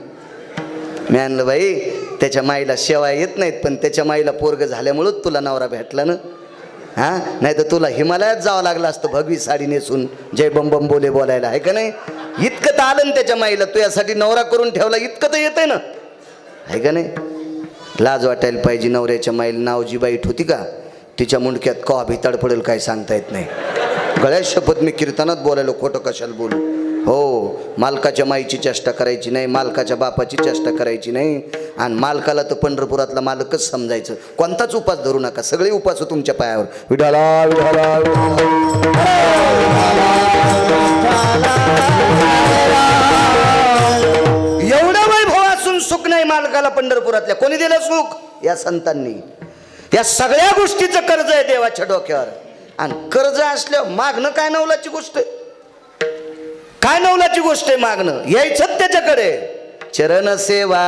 मी आणलं बाई, त्याच्या माईला शेवा येत नाहीत, पण त्याच्या माईला पोरग झाल्यामुळं तुला नवरा भेटला ना. हा, नाही तर तुला हिमालयात जावं लागलं असतं भगवी साडी नेसून जय बम बम बोले बोलायला, आहे का नाही. इतकं तर आलं ना त्याच्या माईला, तू यासाठी नवरा करून ठेवला, इतकं तर येतंय ना, आहे का नाही. लाज वाटायला पाहिजे. नवऱ्याच्या माईला नावजी बाईट होती का, तिच्या मुंडक्यात कवा भिताड पडेल काय सांगता येत नाही. गळ्यात शपथ मी कीर्तनात बोलायलो, खोटं कशाला बोलू. हो, मालकाच्या माईची चेष्टा करायची नाही, मालकाच्या बापाची चेष्टा करायची नाही. आणि मालकाला तर पंढरपुरातला मालकच समजायचं. कोणताच उपास धरू नका, सगळे उपास तुमच्या पायावर. विठाला विठाला एवढं वैभव असून सुख नाही मालकाला पंढरपुरातल्या. कोणी दिलं सुख? या संतांनी. या सगळ्या गोष्टीचं कर्ज आहे देवाच्या डोक्यावर. आणि कर्ज असल्यावर मागणं काय नवलाची गोष्ट आहे? काय नवलाची गोष्ट आहे मागणं? यायचं त्याच्याकडे. चरण सेवा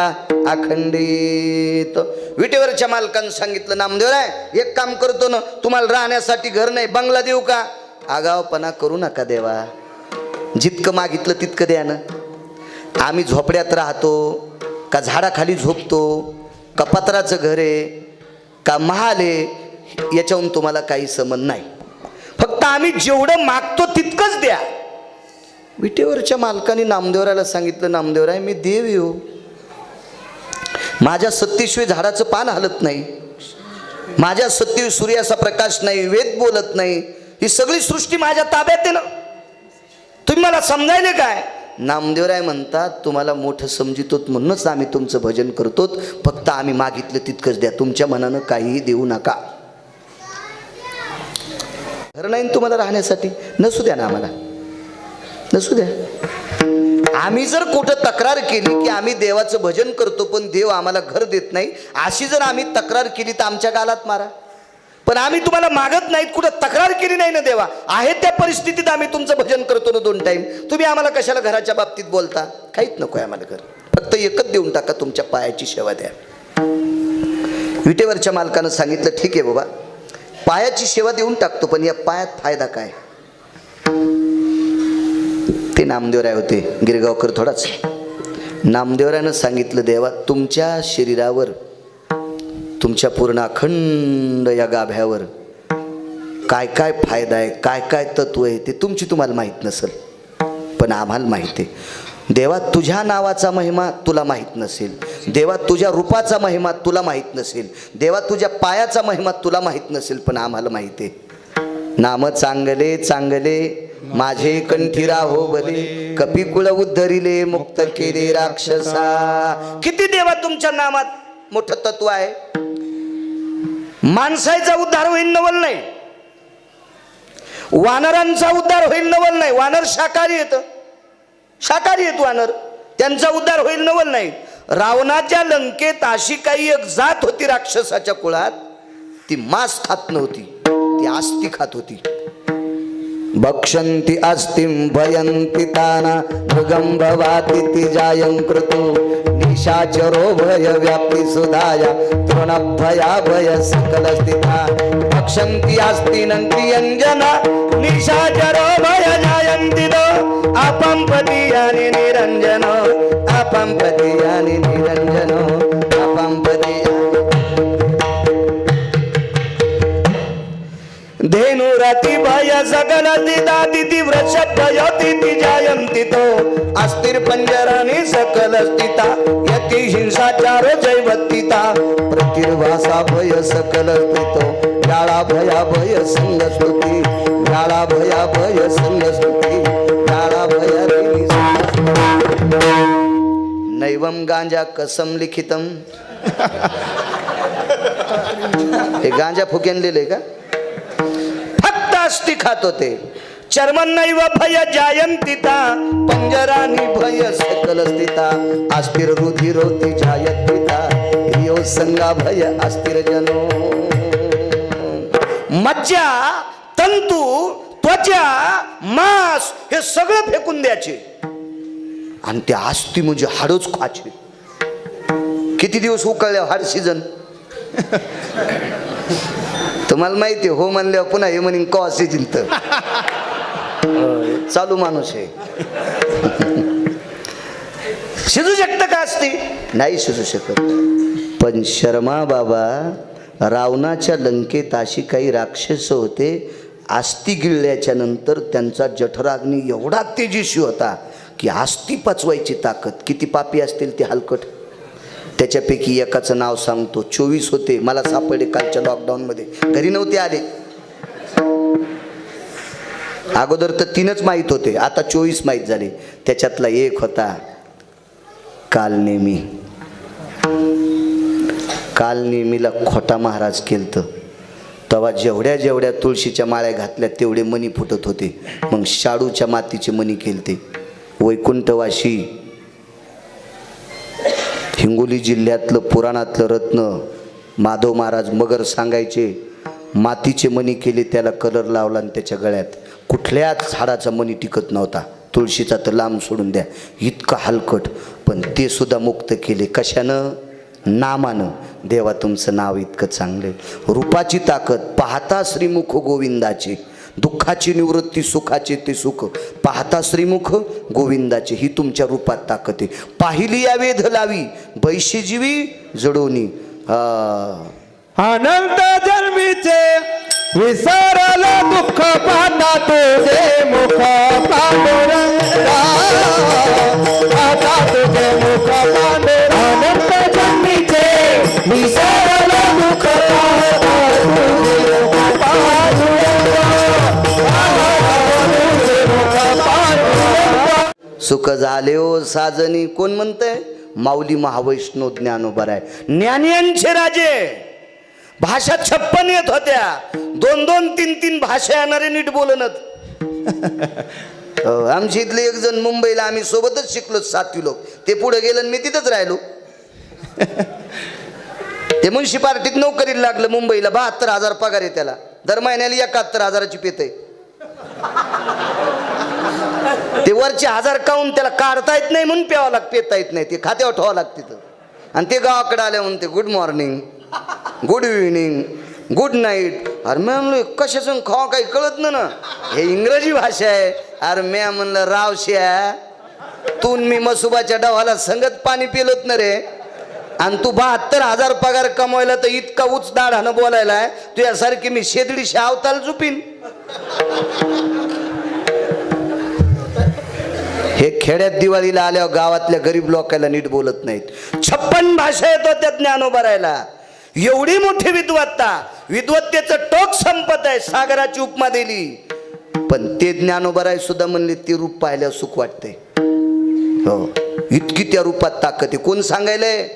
अखंडित. विटेवरच्या मालकानं सांगितलं, नामदेवराय एक काम करतो ना, तुम्हाला राहण्यासाठी घर नाही, बंगला देऊ का? आगावपणा करू नका देवा, जितकं मागितलं तितकं द्या ना. आम्ही झोपड्यात राहतो का झाडाखाली झोपतो का पत्राचं घर आहे का महाल आहे, याच्याहून तुम्हाला काही संबंध नाही. फक्त आम्ही जेवढं मागतो तितकंच द्या. विटेवरच्या मालकाने नामदेवराला सांगितलं, नामदेवराय मी देव येऊ, माझ्या सत्तेशिवाय झाडाचं पान हलत नाही, माझ्या सत्तेशिवाय सूर्याचा प्रकाश नाही, वेद बोलत नाही, ही सगळी सृष्टी माझ्या ताब्यात आहे ना, तुम्ही मला समजायले काय? नामदेवराय म्हणतात, तुम्हाला मोठं समजितो म्हणूनच आम्ही तुमचं भजन करतो, फक्त आम्ही मागितलं तितकंच द्या, तुमच्या मनानं काहीही देऊ नका. घर नाही तुम्हाला राहण्यासाठी, नसू द्या ना, आम्हाला नसू द्या. आम्ही जर कुठं तक्रार केली की आम्ही देवाचं भजन करतो पण देव आम्हाला घर देत नाही, अशी जर आम्ही तक्रार केली तर आमच्या गालात मारा. पण आम्ही तुम्हाला मागत नाहीत, कुठं तक्रार केली नाही ना देवा, आहे त्या परिस्थितीत आम्ही तुमचं भजन करतो ना 2 टाइम. तुम्ही आम्हाला कशाला घराच्या बाबतीत बोलता? काहीच नको आहे आम्हाला घर, फक्त एकच देऊन टाका, तुमच्या पायाची सेवा द्या. विटेवरच्या मालकानं सांगितलं, ठीक आहे बाबा, पायाची सेवा देऊन टाकतो, पण या पायात फायदा काय? ते नामदेवराय होते, गिरगावकर थोडाच. नामदेवरायानं सांगितलं, देवा तुमच्या शरीरावर, तुमच्या पूर्ण अखंड या गाभ्यावर काय काय फायदा आहे, काय काय तत्व आहे ते तुमची तुम्हाला माहीत नसेल, पण आम्हाला माहिती आहे. देवा तुझ्या नावाचा महिमा तुला माहीत नसेल, देवा तुझ्या रूपाचा महिमा तुला माहीत नसेल, देवा तुझ्या पायाचा महिमा तुला माहीत नसेल, पण आम्हाला माहिती आहे. नाम चांगले चांगले माझे कंठी राहो बले, कपिकुळ उद्धरिले मुक्त केले राक्षसा. किती देवा तुमच्या नामात मोठं तत्व आहे. माणसाचा उद्धार होईल नवल नाही, वानरांचा उद्धार होईल नवल नाही. वानर शाकाहारी येत वानर, त्यांचा उद्धार होईल नवल नाही. रावणाच्या लंकेत अशी काही एक जात होती राक्षसाच्या कुळात, ती मांस खात नव्हती, ती आस्ती खात होती. भक्षन्ति अस्तिं भयन्ति ताना मृगं भवाति ति जायं कृतो निशाचरो भय व्याप्ति सुधाया तृणभया भय सकलस्थिता. भक्षन्ति अस्तिनन्ति अंजना निशाचरो भय जायन्ति दो अपंपदीयानि निरंजनो अपंपदीयानि निरंजनो अपंपदीयानि. धेनुरति भय सकल दिति वृषभयति ति जायन्ति तो अस्थिर पंजरानि सकल स्थिता यति हिंसाचारो जैवत्तिता प्रतिर्वासा भय सकल स्थितो व्याळा भया भय संगस्तुति व्याळा भया भय संगस्तुति व्याळा भया नैवम गांजा कसम लिखितम. हे गांजा फुकेन लिहिले का? आस्ती खात होते. चर्मन्नैव भय जायन्तिता पंजरानि भय सकल स्थिता अस्थिर रुधिरोति जायत्तिता प्रियो संगा भय अस्थिर जनो. मज्जा तंतू त्वचा मांस हे सगळं फेकून द्यायचे आणि ते आस्ती म्हणजे हाडच खायचे. किती दिवस उकळल्यावर हाड सीजन तुम्हाला माहिती हो म्हणल्यावर पुन्हा हे म्हणून कवा शिजिल तर चालू माणूस आहे. शिजू शकत का असती? नाही शिजू शकत. पण शर्मा बाबा रावणाच्या लंकेत अशी काही राक्षस होते, आस्ती गिळल्याच्या नंतर त्यांचा जठराग्नी एवढा तेजस्वी होता की आस्ती पचवायची ताकद. किती पापी असतील ते हलकट. त्याच्यापैकी एकाचं नाव सांगतो. 24 होते, मला सापडले कालच्या लॉकडाऊन मध्ये, घरी नव्हते आले. अगोदर तर 3च माहीत होते, आता 24 माहीत झाले. त्याच्यातला एक होता कालनेमी. कालनेमीला खोटा महाराज केलतं. तेव्हा जेवढ्या जेवढ्या तुळशीच्या माळ्या घातल्या तेवढे मणी फुटत होते. मग शाडूच्या मातीचे मणी केलते. वैकुंठवाशी हिंगोली जिल्ह्यातलं पुराणातलं रत्न माधव महाराज मगर सांगायचे. मातीचे मणी केले, त्याला कलर लावला आणि त्याच्या गळ्यात कुठल्याच झाडाचा मणी टिकत नव्हता. तुळशीचा तर लांब सोडून द्या, इतकं हलकट. पण ते सुद्धा मुक्त केले. कशानं? नामानं. देवा तुमचं नाव इतकं चांगले. रूपाची ताकद पाहता श्रीमुख गोविंदाचे, दुःखाची निवृत्ती सुखाचे ते सुख पाहता श्रीमुख गोविंदाचे. ही तुमच्या रूपात ताकद आहे. पाहिली या वेध लावी बैशीजीवी जडोनी. अनंत जन्मीचे विसरला दुःख पाहता तुझे मुख पांडुरंगा पाहता तुझे मुख पांडुरंगा. अनंत जन्मीचे विसरला दुःख पाहता तुझे मुख पांडुरंगा. सुख झाले ओ साजनी. कोण म्हणतंय? माऊली महावैष्णव ज्ञानोबराय. ज्ञानियांचे राजे. भाषा 56 येत होत्या. 2-2, 3-3 भाषा येणारे नीट बोलणत. आमच्या इथले एक जण मुंबईला, आम्ही सोबतच शिकलो 7वी लोक. ते पुढे गेलं आणि मी तिथंच राहिलो. ते म्युन्सिपाल्टीत नोकरीला लागलं मुंबईला. 72,000 पगार आहे त्याला. दर महिन्याला 71,000ची पेत आहे. ते वरचे 1000 काऊन त्याला काढता येत नाही म्हणून प्यावं लागतं, पेता येत नाही. ते खात्यावर ठेवावं लागतं तिथं. आणि ते गावाकडे आले म्हणून ते good morning, good evening, good night. अरे मी म्हणलो कशाचं खावा काही कळत ना. हे इंग्रजी भाषा आहे. अरे मी म्हणलं रावश्या तू मी मसुबाच्या डवाला संगत पाणी पिलोत ना रे. आणि तू 72,000 पगार कमवायला तर इतका उच दाढानं बोलायला आहे. तुझ्यासारखी मी शेदडीशी अवताल झुपीन. हे खेड्यात दिवाळीला आल्यावर गावातल्या गरीब लोकांना नीट बोलत नाहीत. 56 भाषा येत होत्या ज्ञानोबरायला. एवढी मोठी विद्वत्ता. विद्वत्तेचं टोक संपत आहे. सागराची उपमा दिली. पण ते ज्ञानोबराय सुद्धा म्हणले ते रूप पाहिल्यावर सुख वाटते. हो, इतकी त्या रूपात ताकद आहे. कोण सांगायलंय?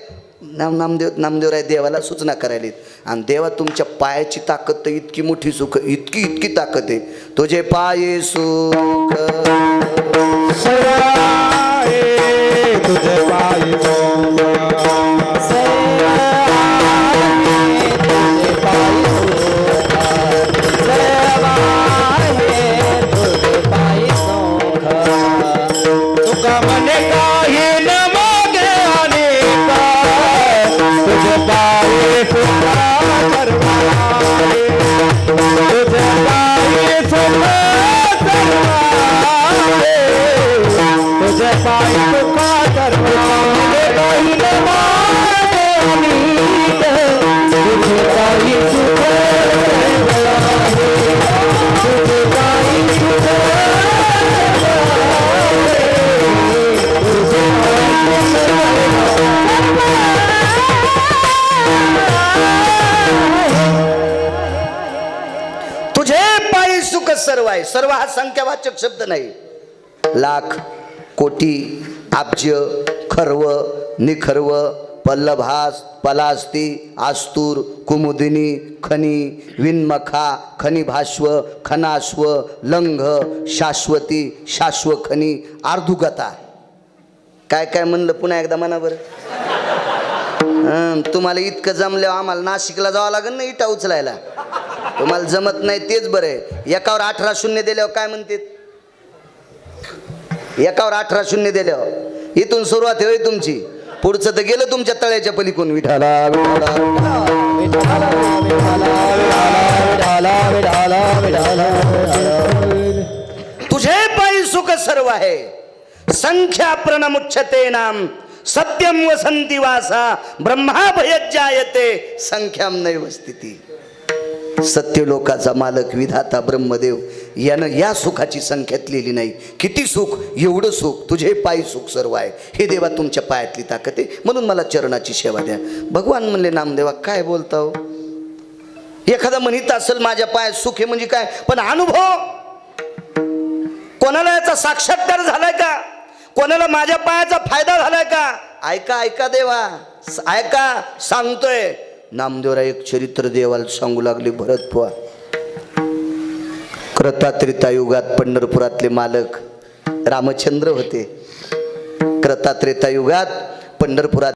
नामदेवराय देवाला सूचना करायलीत. आणि देवा तुमच्या पायाची ताकद तर इतकी मोठी सुख, इतकी ताकद आहे. तुझे पाये सुख तुझे पायी तुका मने काही न मागे अनेक तुझे पायी तुका सर्वांगे तुझे पायी तुका सर्वांगे तुझे पायी तुका सर्वांगे काही न मागे अनेक तुझे पायी तुका सर्वांगे तुझे पायी तुका तुझे पायी सुख सर्व आहे. सर्व हा संख्यावाचक शब्द नाही. लाख, कोटी, अब्ज, खर्व, निखर्व, पल्लभास, पलास्ती, आस्तूर, कुमुदिनी, खनी, विन्मखा, खनिभाश्व, खनाश्व, लंघ, शाश्वती, शाश्वखनी, आर्धुगता. काय काय म्हणलं पुन्हा एकदा म्हणा बरं. तुम्हाला इतकं जमल्यावर आम्हाला नाशिकला जावं लागेल ना इटा उचलायला. तुम्हाला जमत नाही तेच बरं आहे. एकावर 18 शून्य दिल्यावर काय म्हणते? एकावर 18 शून्य दिल्यावर इथून सुरुवात होईल तुमची. पुढचं तर गेलं तुमच्या तळ्याच्या पलीकडून. विठाला तुझे पायी सुख सर्व आहे. संख्या प्रणमुच्छते नाम सत्यम वसंती वासा ब्रह्मा भयज्जायते संख्याम नैव स्थिती. सत्यलोकाचा मालक विधाता ब्रह्मदेव यानं या सुखाची संख्यात लिहिली नाही. किती सुख, एवढं सुख. तुझे पायी सुख सर्व आहे. हे देवा तुमच्या पायातली ताकद आहे, म्हणून मला चरणाची सेवा द्या. भगवान म्हणले नामदेवा काय बोलताव? एखादा म्हणत असेल माझ्या पायात सुख आहे म्हणजे काय, पण अनुभव कोणाला याचा साक्षात्कार झालाय का? कोणाला माझ्या पायाचा फायदा झालाय का? ऐका ऐका देवा, ऐका सांगतोय. नामदेवराय एक चरित्र देवाला सांगू लागले. भरत बुवा कृतात्रेता युगात पंढरपुरातले मालक रामचंद्र होते. कृतात्रेता युगात पंढरपुरात